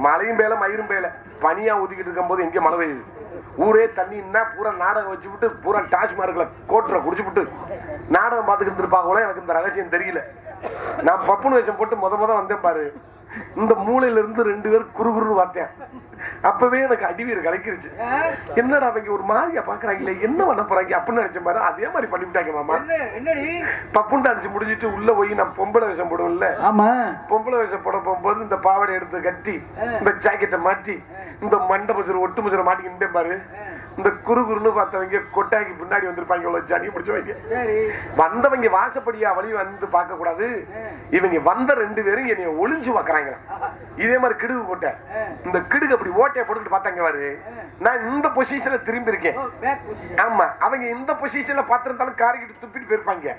மழையும் பேல மயிரும் பேல, பனியா ஊத்திக்கிட்டு இருக்கும் போது எங்க மழை பெய்யுது, ஊரே தண்ணின்னா பூரா நாடகம் வச்சு விட்டு பூரா டாஸ்மார்க்ல கோட்டரை குடிச்சு விட்டு நாடகம் பார்த்துக்கிட்டு இருப்பாங்களோ. எனக்கு இந்த ரகசியம் தெரியல. நான் பப்புனு வேஷம் போட்டு முத வந்தேன் பாரு, இந்த மூலையில இருந்து 2 பேர் குறுகுறுன்னு பார்த்தேன். அப்பவே எனக்கு அடிவீர் கலைக்கிருச்சு. என்னடா அவங்க ஒரு மாதிரியா பாக்குறாங்களே, என்ன பண்ண போறாங்க அப்படின்னு நினைச்ச பாரு. அதே மாதிரி பண்ணிவிட்டாங்க மாமா. பப்புன் டான்ஸ் முடிஞ்சிட்டு உள்ள போய் நான் பொம்பளை வேஷம் போடுவேன்ல, பொம்பளை வேஷம் போட போகும்போது இந்த பாவாடை எடுத்து கட்டி இந்த ஜாக்கெட்டை மாட்டி இந்த மண்டை மசூர் ஒட்டு மசூரை மாட்டிக்கிட்டே பாரு. இந்த குறுகுறுன்னு பார்த்தவங்க கொட்டாய்க்கு பின்னாடி வந்திருப்பாங்க, ஜானியை பிடிச்சவங்க. வந்தவங்க வாசப்படியா வழி வந்து பார்க்க கூடாது, இவங்க வந்த 2 பேரும் என்னைய ஒளிஞ்சு பாக்குறாங்க. இதே மாதிரி கிடுகு கொட்டை, இந்த கிடுகு அப்படி ஓட்டையை போட்டுட்டு பார்த்தாங்க பாரு. நான் இந்த பொசிஷன்ல திரும்பி இருக்கேன். ஆமா, அவங்க இந்த பொசிஷன்ல பார்த்திருந்தாலும் காரிக்கிட்டு துப்பிட்டு போயிருப்பாங்க.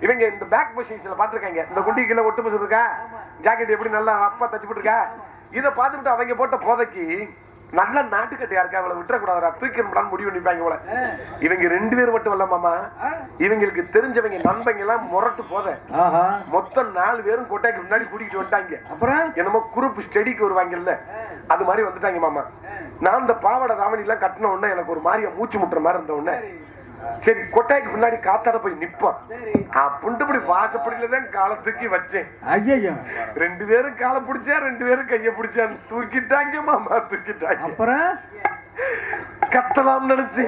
இவங்க இந்த பேக் பொசிஷன்ல பார்த்திருக்காங்க. இந்த குண்டிக்குள்ள ஒட்டு மசூர் இருக்கா, ஜாக்கெட் எப்படி நல்லா அப்பா தச்சு போட்டுருக்கா, இதை பார்த்துட்டு அவங்க போட்ட போதைக்கு நல்ல நாட்டுக்கட்டையா இருக்கா, அவளை விட்டுறக்கூடாதா, தூக்கிடலான்னு முடிவு பண்ணிப்பாங்க போல. இவங்க 2 பேர் மட்டும் இல்ல மாமா, இவங்களுக்கு தெரிஞ்சவங்க நண்பங்க எல்லாம் முரட்டு போத மொத்தம் 4 பேரும் கொட்டைக்கு முன்னாடி கூட்டிட்டு வந்துட்டாங்க. அப்புறம் என்னமோ குரூப் ஸ்டடிக்கு வருவாங்கல்ல, அது மாதிரி வந்துட்டாங்க மாமா. நான் இந்த பாவாடை தாவணி எல்லாம் கட்டின உடனே எனக்கு ஒரு மாதிரியா மூச்சு முட்டுற மாதிரி இருந்த உடனே சரி கொட்டாய்க்கு முன்னாடி காத்தாட போய் நிப்பான் அப்படின்ட்டு வாசப்படியிலதான் காலை தூக்கி வச்சேன். 2 பேரும் காலை பிடிச்சா, 2 பேரும் கைய பிடிச்சா, தூக்கிட்டாங்க மாமா, தூக்கிட்டாங்க. அப்புறம் கத்தலாம் நினைச்சு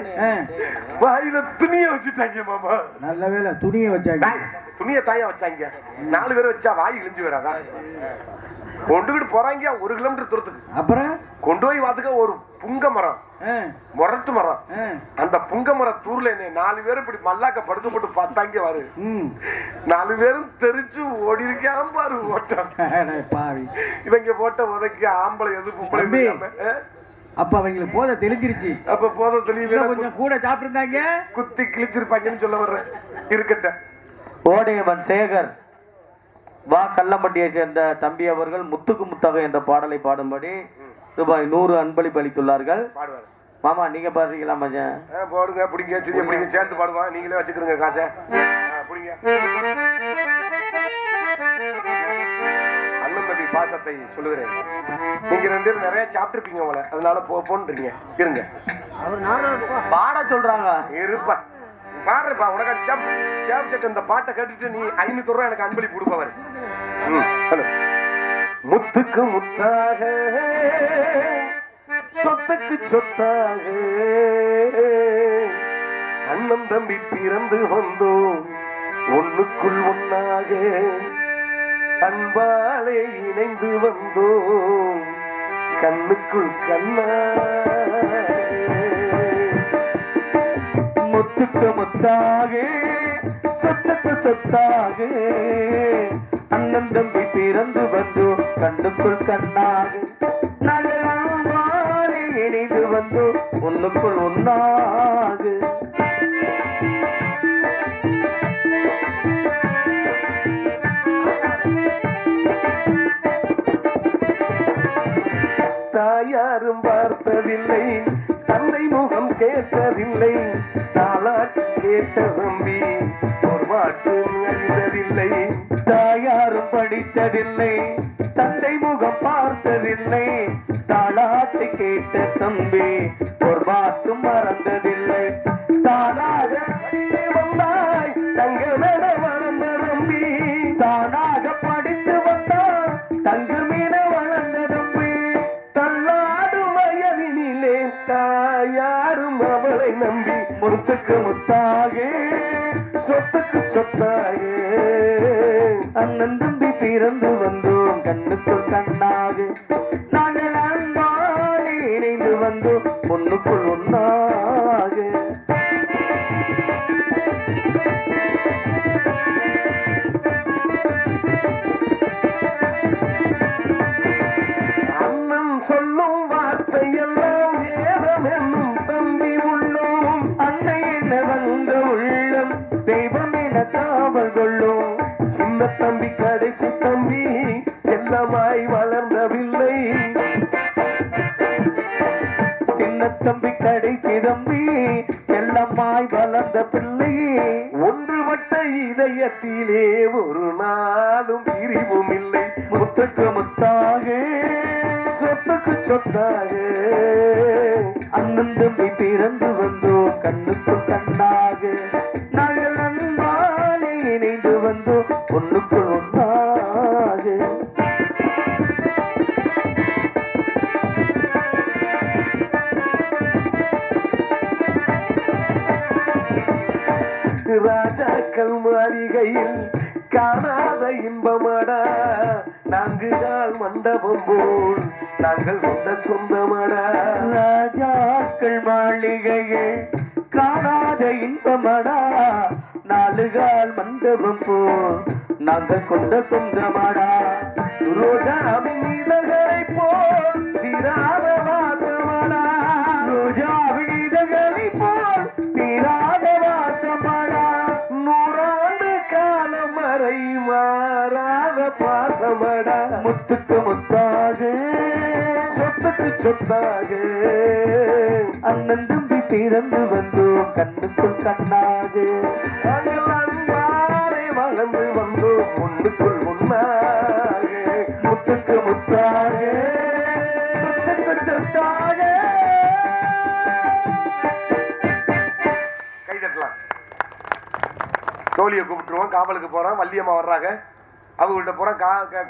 வாயில துணிய வச்சுட்டாங்க மாமா. நல்ல வேலை துணிய வச்சாங்க, துணிய தாயா வச்சாங்க. 4 பேரும் வச்சா வாய் இழிஞ்சு வராதா, கொண்டுகிட்டு போறாங்க 1 கிலோமீட்டர் தூரத்துக்கு. அப்புறம் கொண்டு போய் வாத்துக்க ஒரு புங்க மரம், முரட்டு மரம். அந்த புங்க மர தூர்ல என்ன 4 பேரும் இப்படி மல்லாக்க படுத்து போட்டு பார்த்தாங்க பாரு. 4 பேரும் தெரிச்சு ஓடி இருக்காம பாரு ஓட்டம். இவங்க போட்ட உதைக்கு ஆம்பளை எது பொம்பளை. அப்ப அவங்களுக்கு போதை தெளிஞ்சிருச்சு. அப்ப போதை தெளிவு கொஞ்சம் கூட சாப்பிட்டுருந்தாங்க, குத்தி கிழிச்சிருப்பாங்கன்னு சொல்ல வர்றேன். இருக்கட்ட ஓடையம்மன் சேகர் வா கல்லம்பட்டியை சேர்ந்த தம்பி அவர்கள் முத்துக்கு முத்தாக என்ற பாடலை பாடும்படி ரூபாய் 100 அன்பளிப்பு அளித்துள்ளார்கள். மாமா நீங்க பாடுறீங்களா? மச்சான் போடுங்க, பிடிங்க, சிறிய பிடிங்க, சேர்ந்து பாடுவான். நீங்களே வச்சுக்கிறீங்க காசை, பிடிங்க. அண்ணன் தம்பி பாசத்தை சொல்லுகிறேன். நீங்க 2 பேரும் நிறைய சாப்பிட்டுருப்பீங்க உங்களை, அதனால போன்றீங்க. இருங்க, பாட சொல்றாங்க. இருப்பா பாடுறப்பா, உனக்கு இந்த பாட்டை கேட்டுட்டு நீ 500 ரூபாய் எனக்கு அன்பளிப்பு கொடுப்பவர். முத்துக்கு முத்தாக சொத்துக்கு சொத்தாக அண்ணன் தம்பி பிறந்து வந்தோம், ஒண்ணுக்குள் ஒன்னா முத்தாக அன்பாலே இணைந்து வந்தோம் கண்ணுக்குள் கண்ணா முத்துக்கு முத்தாக சொத்துக்கு சொத்தாக அண்ணன் தம்பி பிறந்து வந்தோம் கண்ணுக்குள் கண்ணாக நாங்கள் அன்பாலே இணைந்து வந்தோம் ஒண்ணுக்குள் ஒன்னாக தாயாரும் பார்த்ததில்லை தந்தை முகம் கேட்டதில்லை தாலாட்டு கேட்ட தம்பி ஒரு பாட்டு அறிந்ததில்லை தாயாரும் படித்ததில்லை தந்தை முகம் பார்த்ததில்லை தாளாட்டை கேட்ட தம்பி ஒரு பாட்டும் மறந்ததில்லை தானாக வந்தாய் தங்கமென வளர்ந்த தம்பி தானாக படித்து வந்தாய் தங்கமென வளர்ந்த தம்பி தள்ளாடும் வயதினிலே தாயாரும் அவளை நம்பி முத்துக்கு முத்தாக சொத்துக்கு சொத்தாக அண்ணன் தம்பி பிறந்து வந்தோம் கண்ணுக்குள் கண்ணாக நாங்கள் அன்பாலே இணைந்து வந்தோம் ஒண்ணுக்குள் ஒன்னாக அண்ணன் சொல்லும் வார்த்தையெல்லாம் வேதம் என்னும் தம்பி உள்ளோம் அன்னை என்ன வந்த உள்ளம் தெய்வம் என காவல் கொள்ளும் சின்ன தம்பி கடைசி தம்பி செல்லமாய் வளர்ந்தவில்லை சின்ன தம்பி கடைசி தம்பி செல்லம்மாய் வளர்ந்த பிள்ளையே ஒன்றுபட்ட இதயத்திலே ஒரு நாளும் பிரிவும் இல்லை முத்துக்கு முத்தாக சொத்துக்கு சொத்தாக அண்ணன் தம்பி பிறந்து வந்தோம் கண்ணுக்குள் கண்ணாக நாங்கள் அன்பாலே இணைந்து வந்தோம் ஒண்ணுக்குள் ஒன்றாக ராஜாக்கள் மாளிகையில் காணாத இன்பமடா நான்கு கால் மண்டபம் போல் நாங்கள் கொண்ட சொந்தமடா ராஜாக்கள் மாளிகையே காணாத இன்பமடா நாலுகால் மண்டபம் போ நாங்கள் கொண்ட சொந்தமடா ரோஜாவின் இதழ்களை போல் தீராத வாசமடா ரோஜாவின் இதழ்களை போல் தீராத வாசமடா நூறாண்டு காலம் வரை மாறாத பாசமடா முத்துக்கு முத்தாக சொத்துக்கு சொத்தாக அண்ணன் தம்பி பிறந்து வந்தோம் கண்ணுக்குள் கண்ணாக நாங்கள் அன்பாலே வளர்ந்து வந்தோம் ஒண்ணுக்குள் ஒன்னாக முத்துக்கு முத்தாக சொத்துக்கு சொத்தாக கைதட்டலாம். தோழியை கூப்பிட்டுருவோம், காவலுக்கு போறோம், வள்ளியம்மா வர்றாங்க. அவங்கள்ட்ட பூரா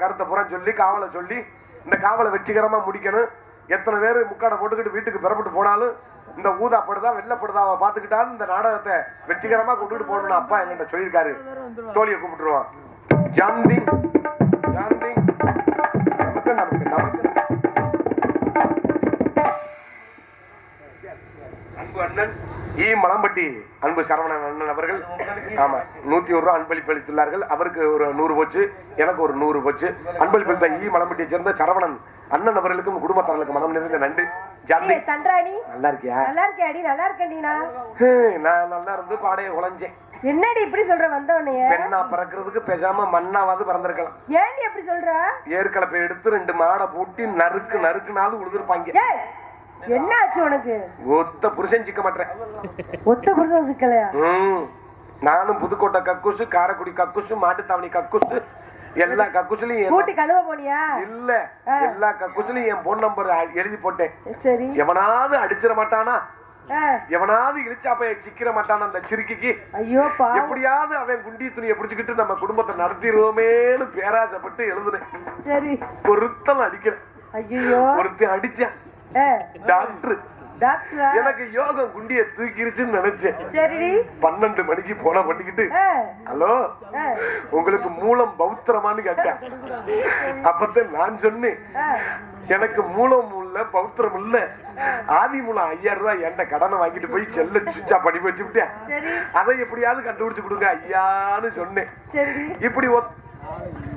கருத்தை பூரா சொல்லி காவலை சொல்லி இந்த காவலை வெற்றிகரமா முடிக்கணும். எத்தனை பேர் முக்காடை போட்டுக்கிட்டு வீட்டுக்கு பெறப்பட்டு போனாலும் இந்த ஊதாப்படுதா வெள்ளப்படுதாவை பார்த்துக்கிட்டாலும் இந்த நாடகத்தை வெற்றிகரமா கொண்டுட்டு போகணும்னு அப்பா என்கிட்ட சொல்லியிருக்காரு. தோழியை கூப்பிட்டுருவோம். ஜாந்திங் ஜாந்திங் நமக்கு நமக்கு நமக்கு அன்பு அண்ணன் மலம்பட்டி அன்பு சரவணன் அண்ணன் அவர்கள் ஆமா 101 ரூபாய் அன்பளிப்பு அளித்துள்ளார்கள். அவருக்கு ஒரு 100 போச்சு, எனக்கு ஒரு 100 போச்சு. அன்பளிப்பு அளித்த மலம்பட்டியை சேர்ந்த சரவணன் அண்ணன் அவர்களுக்கும் குடும்பத்தார்களுக்கு மனம் நிறைந்த நன்றி. தன்றாணி நல்லா இருக்கியா? நல்லா இருக்கியாடி? நல்லா இருக்கேன்டி. நான் நல்லா இருந்து பாடையை உழைஞ்சேன். என்னடி இப்படி சொல்ற? வந்தவனே பெண்ணா பறக்கிறதுக்கு பேசாம மண்ணாவது பறந்திருக்கலாம். ஏன்டி எப்படி சொல்ற? ஏற்கலப்பை எடுத்து 2 மாடை பூட்டி நறுக்கு நறுக்குனாலும் உழுதுருப்பாங்க. என்ன ஆச்சு உனக்கு? ஒத்த புருஷன் சிக்க மாட்டேன். ஒத்த புருஷன் சிக்கலையா? நானும் புதுக்கோட்டை கக்கூசு, காரைக்குடி கக்கூசு, மாட்டுத்தாவணி கக்கூசு, எல்லா கக்கூசுலயும் கூட்டி கழுவ போனியா? இல்ல, எல்லா கக்கூசுலயும் என் போன் நம்பர் எழுதி போட்டேன். சரி, எவனாவது அடிச்சிட மாட்டானா, எவனாவது இழிச்சாப்பைய சிக்கிற மாட்டான அந்த சிறுக்கிக்கு. ஐயோ எப்படியாவது அவன் குண்டி துணியை பிடிச்சுக்கிட்டு நம்ம குடும்பத்தை நடத்திடுவோமேனு பேராசப்பட்டு எழுதுனேன். சரி, ஒருத்தன் அடிக்கிறேன். ஐயோ ஒருத்தன் அடிச்சான். டாக்டர் டாக்டரா? எனக்கு யோகம் குண்டிய தூக்கிருச்சுன்னு நினைச்சேன். சரி 12 மணிக்கு போன பண்ணிக்கிட்டு ஹலோ உங்களுக்கு மூலம் பௌத்திரமான்னு கேட்டேன். அப்பதான் நான் சொன்னேன் எனக்கு மூலம் இல்ல பௌத்திரம் இல்ல, ஆதி மூலம் 5000 ரூபாய் என்கிட்ட கடனை வாங்கிட்டு போய் செல்ல சுவிட்சா பண்ணி வச்சு விட்டேன், அதை எப்படியாவது கண்டுபிடிச்சு கொடுங்க ஐயான்னு சொன்னேன். இப்படி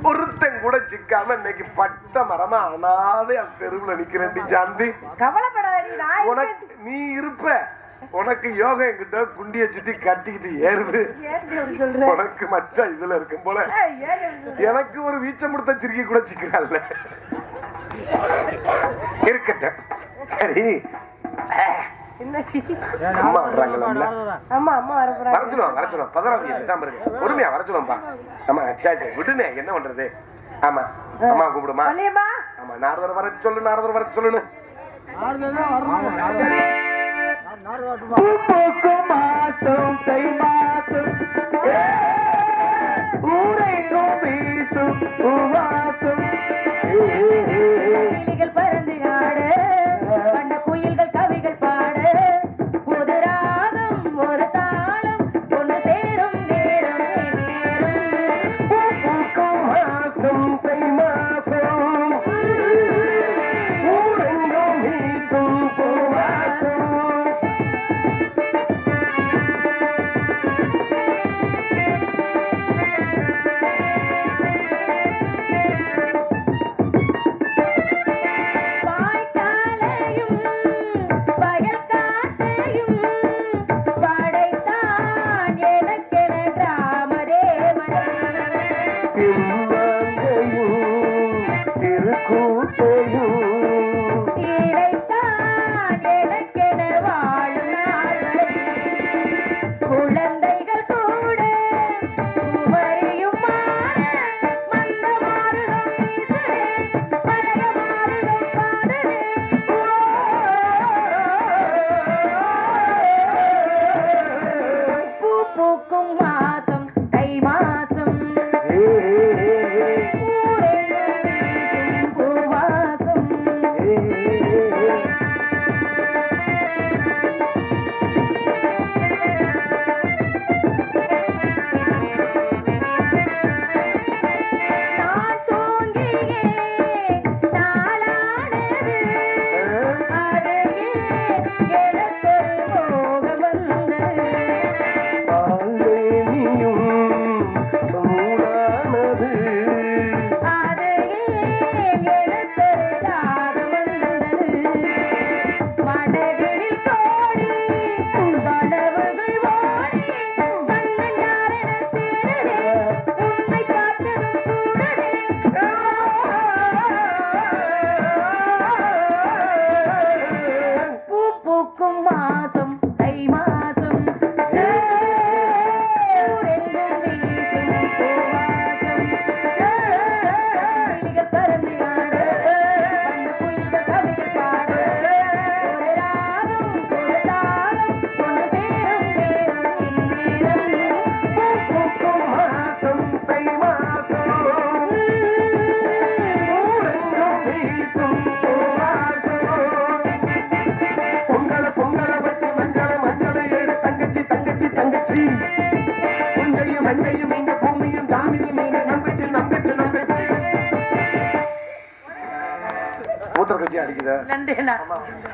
ஒருத்தன் கூட சிக்காம இன்னைக்கு பட்ட மரமா அனாதே அந்த தெருவுல நிக்கிறேன். சாந்தி கவலைப்படாத, உனக்கு நீ இருப்ப, உனக்கு யோகம் என்கிட்ட குண்டிய சுத்தி கட்டிக்கிட்டு ஏறுது. உனக்கு மச்சா இதுல இருக்கும் போல எனக்கு ஒரு வீச்சம் கொடுத்த சிரிக்கி கூட சிக்கிறாள். இருக்கட்டும் சரி. அம்மா வர்றாங்களா? அம்மா அம்மா வரச்சுடும் பொறுமையா வரச்சுடும்பா. ஆமா சரி விடுனே என்ன பண்றது. ஆமா அம்மா கூப்பிடுமா? ஆமா நாரதர் வர சொல்லு, நாரதர் வர சொல்லு. பறந்து ஆடு வண்ண குயில்கள் கவிகள் பாடு புது ராகம் ஒரு தாளம் ஒன்று சேரும் நேரம்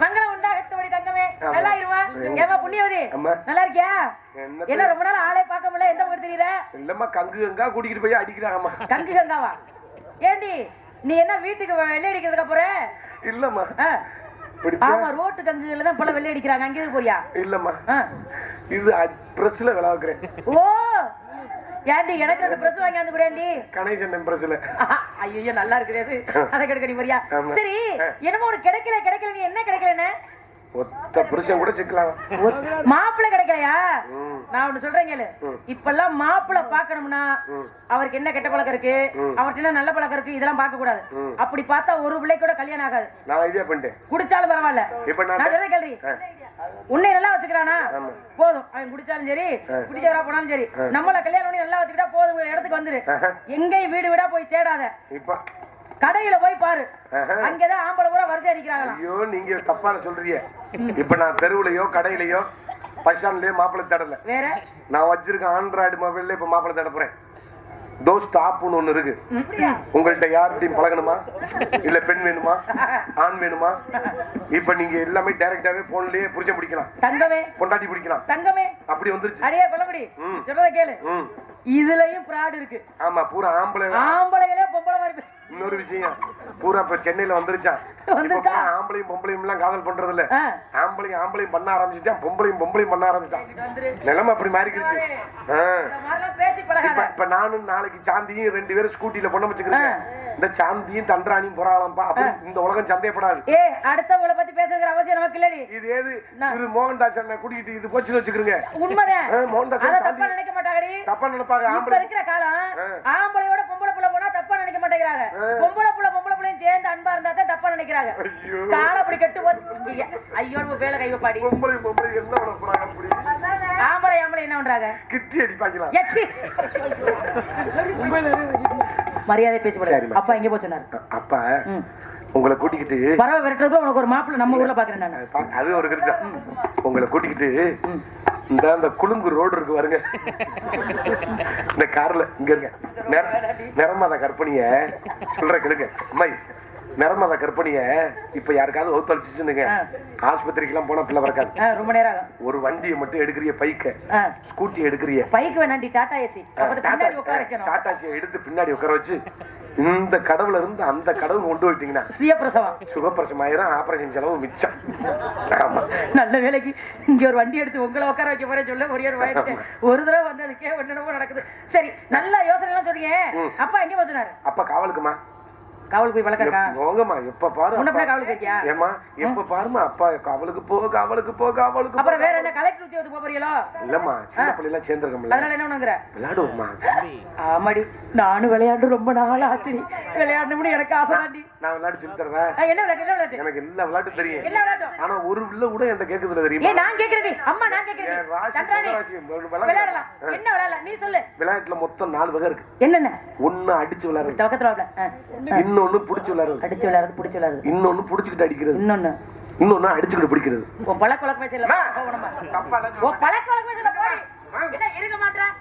மங்களம் உண்டாகத்தோடி தங்கமே நல்லா இருமா. ஏமா புண்ணியவதி நல்லா இருக்கியா? என்ன ரொம்ப நாள் ஆளே பார்க்க முடியல, எந்த பக்கம் தெரியல? இல்லம்மா கங்கு கங்கா கூட்டிட்டு போய் அடிக்கிறாங்கம்மா. கங்கு கங்காவா? ஏண்டி நீ என்ன வீட்டுக்கு வெள்ளை அடிக்கிறதுக்கு அப்புறம்? இல்லம்மா ஆமா ரோட்டு கங்குல தான் போல வெள்ளை அடிக்கிறாங்க, அங்க எதுக்கு போறியா? இல்லம்மா இது பிரஸ்ல விளாக்குறேன். ஓ ஏண்டி எனக்கு அந்த பிரஸ் வாங்கி வந்து கூடேண்டி கணேசன் பிரஸ்ல. ஐயோ நல்லா இருக்குது அதை கெடுக்க நீ வரியா? சரி என்னமோ ஒரு கிடைக்கல நீ என்ன கிடைக்கலன்னு ஒத்த புருஷன் கூட சிக்கலாம். மாப்பிள்ளை கிடைக்கலையா? நான் ஒண்ணு சொல்றேன் கேளு. இப்பெல்லாம் மாப்பிள்ளை பாக்கணும்னா அவருக்கு என்ன கெட்ட பழக்கம் இருக்கு, அவருக்கு என்ன நல்ல பழக்கம் இருக்கு, இதெல்லாம் பார்க்க கூடாது. அப்படி பார்த்தா ஒரு பிள்ளை கூட கல்யாணம் ஆகாது. நான் ஐடியா பண்ணிட்டேன். குடிச்சாலும் பரவாயில்ல. நான் சொல்றேன் கேள்வி, உன்னை நல்லா வச்சுக்கிறானா போதும். அவன் குடிச்சாலும் சரி குடிச்சவரா போனாலும் சரி, நம்மள கல்யாணம் பண்ணி நல்லா வச்சுக்கிட்டா போதும். இடத்துக்கு வந்துரு, எங்கேயும் வீடு வீடா போய் தேடாத. கடையில போய் பாரு, ஆஹா. அங்கதான் ஆம்பளை பூரா வரிசை அடிக்கிறாங்களாம். ஐயோ நீங்க தப்பா சொல்றீங்க. இப்ப நான் தெருவுலயோ கடையிலயோ பஸ் ஸ்டாண்ட்லயோ மாப்பிள்ளை தேடல. வேற நான் வச்சிருக்க ஆண்ட்ராய்டு மொபைல்ல இப்ப மாப்பிள்ளை தேட போறேன். தோஸ் ஸ்டாப்னு ஒண்ணு இருக்கு. உங்கள்ட்ட யார்கிட்டயும் பழகணுமா, இல்ல பெண் வேணுமா, ஆண் வேணுமா? இப்ப நீங்க எல்லாமே டைரக்டாவே போன்லயே புடிச்ச பிடிக்கலாம், தங்கமே பொண்டாட்டி பிடிக்கலாம். தங்கமே அப்படி வந்துருச்சு. அடியே கொல்லக்குடி, சொல்றத கேளு. இதுலயும் ஃப்ராட் இருக்கு. ஆமா, பூரா ஆம்பளை. ஆம்பளைகளே பொம்பளை மாதிரி இன்னொரு விஷயம், பூரா இப்ப சென்னையில வந்துருச்சான். இப்ப பூரா ஆம்பளையும் பொம்பளையும் எல்லாம் காதல் பண்றது இல்ல. ஆம்பளையும் பண்ண ஆரம்பிச்சுட்டான், பொம்பளையும் பண்ண ஆரம்பிச்சான். நிலைமை அப்படி மாறிக்கிடுச்சு. பேசி பழகாத. இப்ப நானும் நாளைக்கு சாந்தியும் 2 பேரும் ஸ்கூட்டில பொண்ணு வச்சுக்கிறேன். இந்த சாந்தியும் தந்திராணியும் போறாளாம்பா. அப்படி இந்த உலகம் சந்தேகப்படாது. அடுத்தவங்களை பத்தி பேசுங்கிற அவசியம் நமக்கு இல்லடி. இது ஏது இது மோகன்தாஸ் அண்ணன் கூட்டிட்டு இது போச்சு வச்சுக்கிறீங்க. உண்மைதான். மோகன்தாஸ் தப்பா நினைக்க மாட்டாங்கடி. தப்பா நினைப்பாங்க. இப்ப ஆம்பளை இருக்கிற காலம் ஆம்பளையோட பொம்பளை புள்ள போனா தப்பா நினைக்க மாட்டேங்கிறாங்க. பொம்பளை புள்ளையும் சேர்ந்து அன்பா இருந்தா தான் தப்பா நினைக்கிறாங்க. காலம் அப்படி கெட்டு போச்சு. ஐயோ வேலை கை வைப்பாடி. பொம்பளை என்ன பண்ண போறாங்க? அப்படி ஆம்பளை என்ன பண்றாங்க? கிட்டி அடிப்பாங்களா? மரியாதை பேச்சு போட. அப்பா எங்க போச்சுனாரு? அப்பா உங்களை கூட்டிக்கிட்டு பறவை விரட்டுறதுல உனக்கு ஒரு மாப்பிள்ள நம்ம ஊர்ல பாக்குறேன் நான். அது ஒரு கருத்து. உங்களை கூட்டிக்கிட்டு இந்த குலுங்கு ரோடு இருக்கு பாருங்க, இந்த கார்ல இங்க இருங்க. நிறமாத கற்பனைய சொல்ற கேளுங்க. அம்மாய், நிறமாத கற்பனைய இப்ப யாருக்காவது ஒத்துழைச்சுங்க, ஆஸ்பத்திரிக்கு எல்லாம் போனா பிள்ளை வரக்காது. ரொம்ப நேரம் ஆகும். ஒரு வண்டியை மட்டும் எடுக்கிறிய, பைக்க ஸ்கூட்டி எடுக்கிறிய. பைக்கு வேணாண்டி, டாடா ஏசி. டாடாசியை எடுத்து பின்னாடி உட்கார வச்சு இந்த கடவுல இருந்து அந்த கடவுள் கொண்டு போயிட்டீங்கன்னா சுகப்பிரசவம் ஆயிரம், ஆபரேஷன் செலவு மிச்சம். ஆமா, நல்ல வேலைக்கு இங்க ஒரு வண்டி எடுத்து உங்களை உட்கார வைக்க போறேன் சொல்ல ஒரு தடவை வந்து அதுக்கே என்னென்னமோ நடக்குது. சரி, நல்ல யோசனை எல்லாம் சொல்றீங்க. அப்பா எங்க போச்சுனாரு? அப்பா காவலுக்குமா? காவலுக்கு போய் வளர்க்கா? போங்கம்மா, எப்ப பாரு காவலுக்கு போய்க்கியா? ஏமா எப்ப பாருமா அப்பா காவலுக்கு போ. அப்புறம் வேற என்ன கலெக்டர் உத்தியோகத்துக்கு போறீங்களோ? இல்லம்மா, சின்ன பிள்ளை எல்லாம் சேர்ந்துருக்கோம்ல, அதனால என்ன பண்ணுங்கிற? விளையாடுவோம்மா. ஆமாடி, நானும் விளையாண்டு ரொம்ப நாள் ஆச்சு. விளையாடணும்னு எனக்கு ஆசை தாண்டி. நான் விளையாட்டு சொல்லி தருவேன். என்ன விளையாட்டு? எனக்கு எல்லா விளையாட்டும் தெரியும். எல்லா விளையாட்டும். ஆனா ஒரு பிள்ளை கூட என்கிட்ட கேக்குதுல தெரியுமா? நான் கேக்குறது அம்மா, நான் கேக்குறது விளையாடலாம். என்ன விளையாடலாம் நீ சொல்லு. விளையாட்டுல மொத்தம் 4 வகை இருக்கு. என்னென்ன? ஒண்ணு அடிச்சு விளையாடுறது, பக்கத்துல இன்னொன்னு புடிச்சு விளையாடுறது, அடிச்சு விளையாடுறது, இன்னொன்னு புடிச்சுக்கிட்டு அடிக்கிறது, இன்னொன்னு அடிச்சுக்கிட்டு பிடிக்கிறது. பழக்க வழக்கமே சொல்ல இருக்க மாட்டேன்.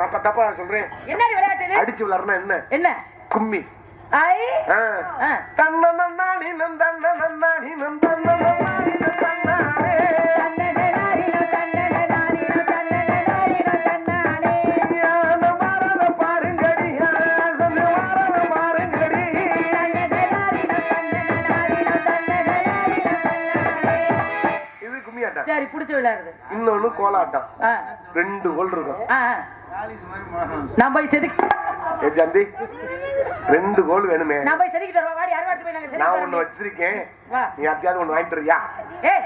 நான் தப்பா சொல்றேன். என்ன விளையாட்டு? அடிச்சு விளையாடுறா என்ன? என்ன? கும்மி. சரி, புடிச்சு விளையாடுறது. இன்னொன்னு கோலாட்டம். 2 கோல் இருக்கும். நான் போய் செதுக்கி 2 கோல் வேணுமே. நான் போய் செதுக்கிட்டு வரவா? வாடி, அறுவாடு போய் நாங்க நான் ஒண்ணு வச்சிருக்கேன். நீ அத்தியாவது ஒண்ணு வாங்கிட்டு வரியா?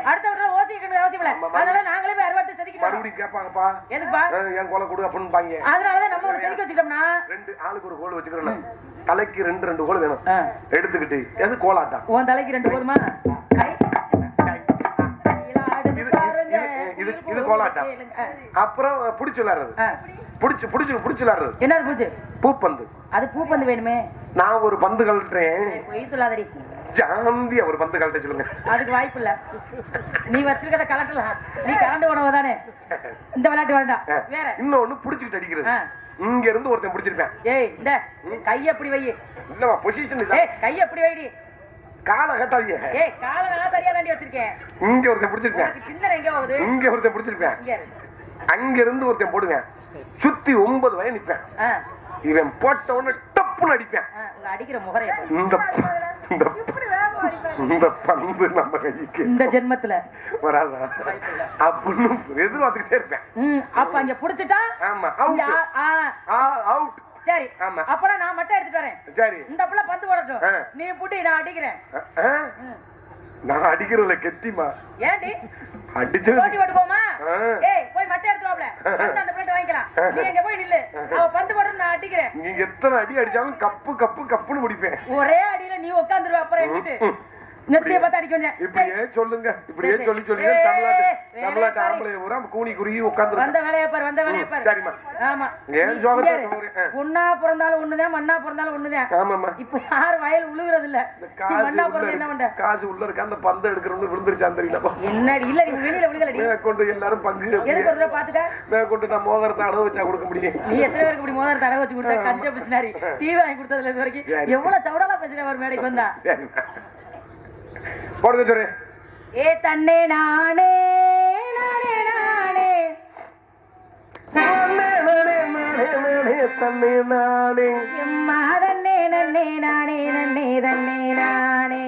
அடுத்த விட ஓசிக்கணும் அவசியம் இல்ல. அதனால நாங்களே போய் அறுவாடு செதுக்கிட்டு மறுபடியும் கேட்பாங்கப்பா. எதுப்பா? என் கோலை கொடு அப்படின்னு பாங்க. அதனாலதான் நம்ம ஒரு செதுக்கி வச்சுட்டோம்னா 2 ஆளுக்கு ஒரு கோல் வச்சுக்கிறோம். தலைக்கு 2 கோல் வேணும். எடுத்துக்கிட்டு எது கோலாட்டம். உன் தலைக்கு 2 போதுமா? இது கோலாட்டம். அப்புறம் புடிச்சு விளையாடுறது. புடிச்சு விளையாடுறது. என்னது புடிச்சு? பூப்பந்து. அது பூப்பந்து வேணுமே. நான் ஒரு பந்து கழட்டுறேன். பொய் சொல்லாதடி. ஜாந்தியா ஒரு பந்து கழட்ட சொல்லுங்க. அதுக்கு வாய்ப்பு இல்ல. நீ வச்சிருக்கத கலட்டலாம். நீ கலந்து உணவு தானே. இந்த விளையாட்டு வேண்டாம். வேற இன்னொன்னு புடிச்சுக்கிட்டு அடிக்கிறது. இங்க இருந்து ஒருத்தன் புடிச்சிருப்பேன். ஏய், இந்த கைய அப்படி வை. இல்லமா, பொசிஷன் இல்ல. ஏய், கைய அப்படி வைடி. கால கட்டாதீங்க. ஏய், கால நான் சரியா தாண்டி வச்சிருக்கேன். இங்க ஒருத்தன் புடிச்சிருப்பேன். சின்ன எங்க போகுது? இங்க ஒருத்தன் புடிச்சிருப்பேன். அங்க இருந்து ஒருத்தன் போடுங்க. சுத்தி 9 வயது நிப்பேன். இவன் போட்ட உடனே டப்புன்னு அடிப்பேன். அடிக்கிற முகரைய இந்த பண்பு நம்ம கைக்கு இந்த ஜென்மத்துல வராதா அப்படின்னு எதிர்பார்த்துக்கிட்டே இருப்பேன். அப்ப அங்க புடிச்சிட்டா ஆமா அவுட். சரி, அப்பனா நான் மட்டும் எடுத்துட்டு வரேன். சரி, இந்த புள்ள பந்து போடட்டும். நீ புடி, நான் அடிக்கிறேன். நான் அடிக்கிறதுல கெட்டிமா. ஏண்டி அடிச்சு போட்டி போட்டுக்கோமா? ஏய், போய் மட்டை எடுத்துவாப்ல. வந்து அந்த பிளேட் வாங்கிக்கலாம். நீ எங்க போய் நில்லு. அவ பந்து போடுறது நான் அடிக்கிறேன். நீங்க எத்தனை அடி அடிச்சாலும் கப்புன்னு முடிப்பேன். ஒரே அடியில நீ உட்கார்ந்துருவ. அப்புறம் எங்கிட்டு நெத்தியை பார்த்து அடிக்க வேண்டிய இப்படியே சொல்லுங்க, இப்படியே சொல்லி சொல்லி தமிழ்நாட்டு ஆம்பளை பூரா கூனி குறுகி உட்கார்ந்து வந்த வேலையை பாரு, வந்த வேலையை பாரு. சரிம்மா. ஆமா, ஏன் சோகத்தை பொண்ணா பிறந்தாலும் ஒண்ணுதான், மண்ணா பிறந்தாலும் ஒண்ணுதான். ஆமாம்மா. இப்ப யாரும் வயல் உழுகுறது இல்ல. மண்ணா பிறந்து என்ன பண்ற? காசு உள்ள இருக்க அந்த பந்த எடுக்கிறவங்க விழுந்துருச்சான் தெரியல. என்னடி இல்ல, நீ வெளியில விழுகலடி. மேற்கொண்டு எல்லாரும் பங்கு எதுக்கு ஒரு ரூபா பாத்துக்க. மேற்கொண்டு நான் மோதிரத்தை அடவு வச்சா கொடுக்க முடியும். நீ எத்தனை பேருக்கு இப்படி மோதிரத்தை அடகு வச்சு கொடுத்த? கஞ்ச பிடிச்சினாரி டீ வாங்கி கொடுத்ததுல இது வரைக்கும் எவ்வளவு சவுடாலா பேசுற ஒரு மேடைக்கு வந்தா. போடுங்க சொல்லு. ஏ தன்னே நானே நானே நானே தன்னே நானே எம்மா தன்னே நன்னே நானே நன்னே தன்னே நானே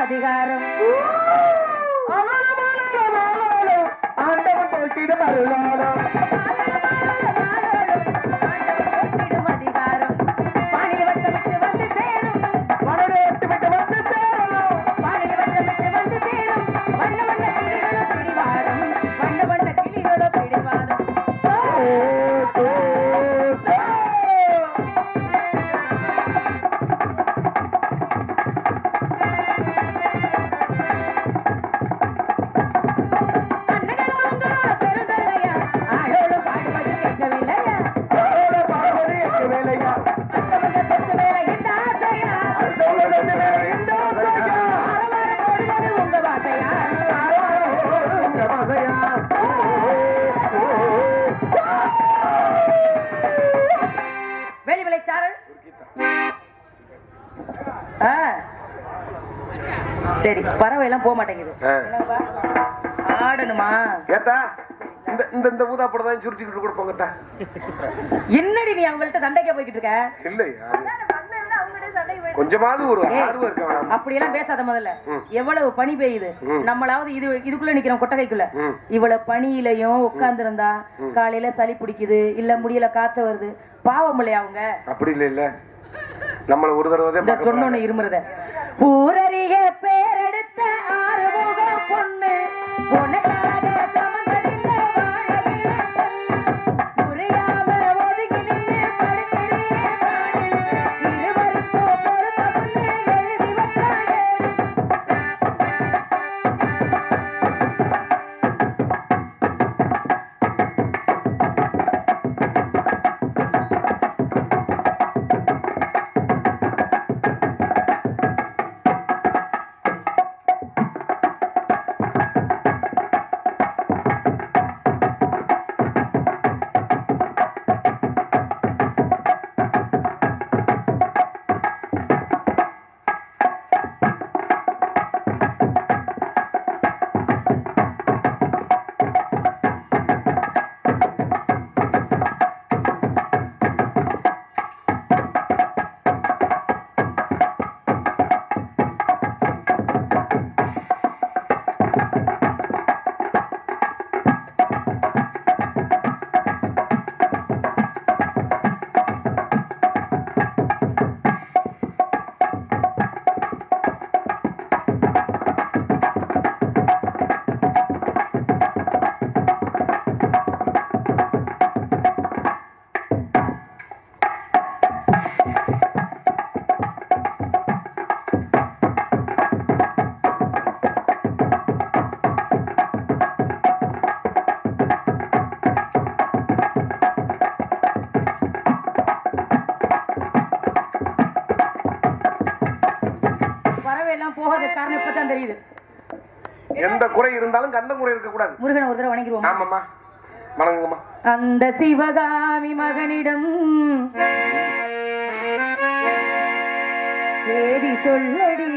அதிகாரம் ஆண்டவன் போட்டிடும் அருளாளம் அதிகாரம் பாணியை வட்டமிட்டு வந்து சேரும் மனதை வட்டமிட்டு வந்து சேரும் பாணியை வட்டமிட்டு வந்து சேரும் வண்ண வண்ண கிளிகளோ பிடிவாரம் வண்ண வண்ண கிளிகளோ பிடிவாரம் சரி, பறவை எல்லாம் போக மாட்டேங்குது. ஆடணுமா? கேட்டா இந்த இந்த ஊதா படம் சுருட்டிட்டு கூட போங்கட்டா. என்னடி நீ அவங்கள்ட்ட சண்டைக்கே போய்கிட்டு இருக்க? இல்லையா, கொஞ்சமாவது ஒரு ஆர்வம் இருக்க. அப்படி எல்லாம் பேசாத. முதல்ல எவ்வளவு பனி பெய்யுது, நம்மளாவது இதுக்குள்ள நிக்கிறோம் கொட்டகைக்குள்ள. இவ்வளவு பனியிலையும் உட்கார்ந்து இருந்தா காலையில சளி பிடிக்குது, இல்ல முடியல காய்ச்ச வருது. பாவம் இல்லையா அவங்க? அப்படி இல்ல, நம்மள ஒரு தடவை சொன்னோன்னு இருமுறத. ஊரறிய பேரெடுத்த ஆறுமுக பொண்ணு உனக்காக சமந்ததில்ல வாழவில்லை புரியாம ஒதுங்கி நின்று படுக்கிறீங்க இருவருக்கும் பொறுத்த பொண்ணு எழுதி வச்சாங்க. தான் தெரியுது. எந்த குறை இருந்தாலும் கண்ட குறை இருக்க கூடாது. முருகனை ஒரு தடவை வணங்கிடுவோம். ஆமாம்மா, வணங்குங்கம்மா. அந்த சிவகாமி மகனிடம் தேடி சொல்லடி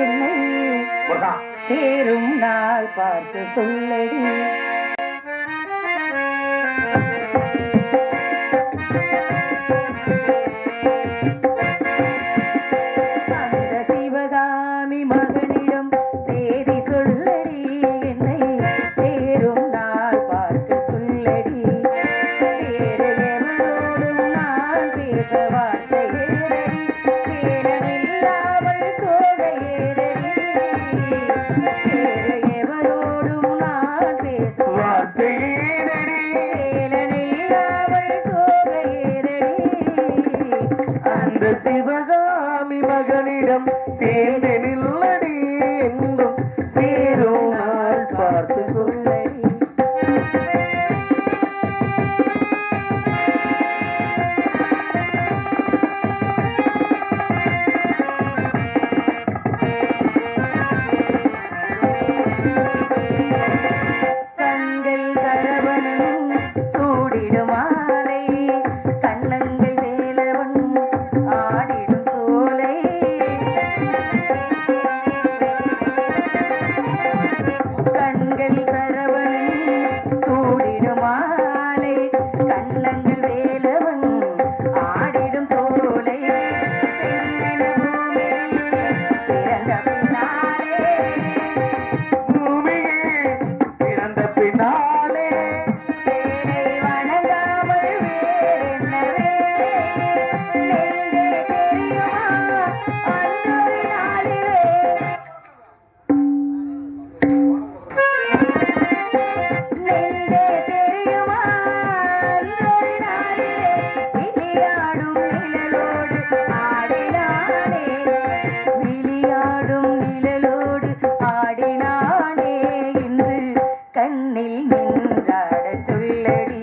என்னை சேரும் நாள் பார்த்து சொல்லடி. அந்த சிவகாமி மகனிடம் தேடி சொல்லடி என்னை சேரும் நாள் பார்த்து சொல்லடி. வேறு எவரோடும் நான் பேச வார்த்தையேறடி, வேறமில்லாமல் சோகையேறடி. வேறு எவரோடும் நான் பேச வார்த்தையேறடி, வேறமில்லாமல் சோகையேறடி. அந்த சிவகாமி மகனிடம் தேடி நில்லடி என்றும் சேரும் நாள் பார்த்து சொல்லடி. கண்கள் கரவனும் சூடிடும் மாலை, கண்ணங்கள் வேலவன் ஆடிடும் சோலை. கண்கள் கரவனும் சூடிடும் மாலை, கண்ணங்கள் வேலவன் ஆடிடும் சோலை. பெண்ணென பூமியில் பிறந்த பின்னாலே, பூமியில் பிறந்த பின்னாலே வேலை வணங்காமல் வேறென்னவே நெஞ்சே தெரியுமா அன்றொரு நாளிலே. நெஞ்சே தெரியுமா அன்றொரு நாளிலே விளையாடும் நிழலோடு ஆடினானே, விளையாடும் நிழலோடு ஆடினானே. இன்று கண்ணில் நின்றாடச் சொல்லடி.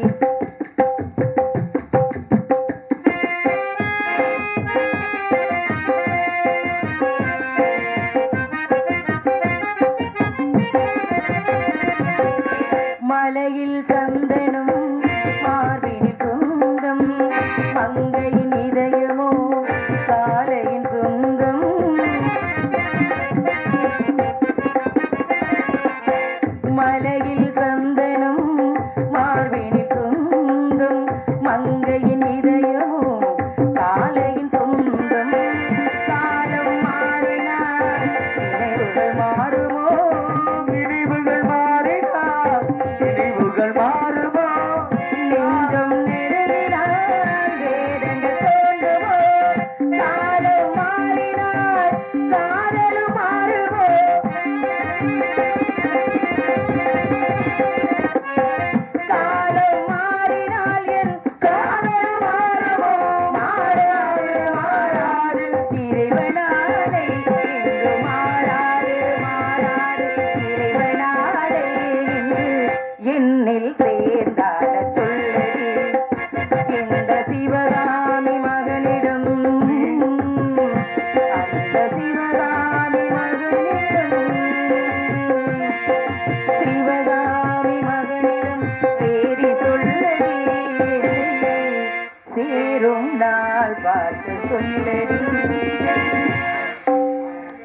மலையில் சந்தனம் மார்பினில் சொந்தம், மங்கையின் இதயமோ காலையின் சொந்தம். மலையில் சந்தனம் மார்பினில் சொந்தம், மங்கையின் இதயமோ காலையின் சொந்தம். காலம் மாறினார் நினைவுகள் மாறுமோ, நினைவுகள் மாறினார் நினைவுகள் மாறுமோ. நெஞ்சம் நெருங்கினார் வேதங்கள் தோன்றுமோ, காலம் மாறினார் காதலும் மாறுமோ. காலம் மாறினால் என் காதல் மாறுமோ, மாறாது மாறாது இறைவனாலே இன்று மாறாது மாறாது இறைவனாலே இன்று என்னில் சேர்ந்தாடச் சொல்லடி. இந்த சிவகாமி மகனிடம், அந்த சிவகாமி மகனிடம், சிவகாமி மகனிடம் தேடி சொல்லடி, சேரும் நாள் பார்த்து சொல்லடி.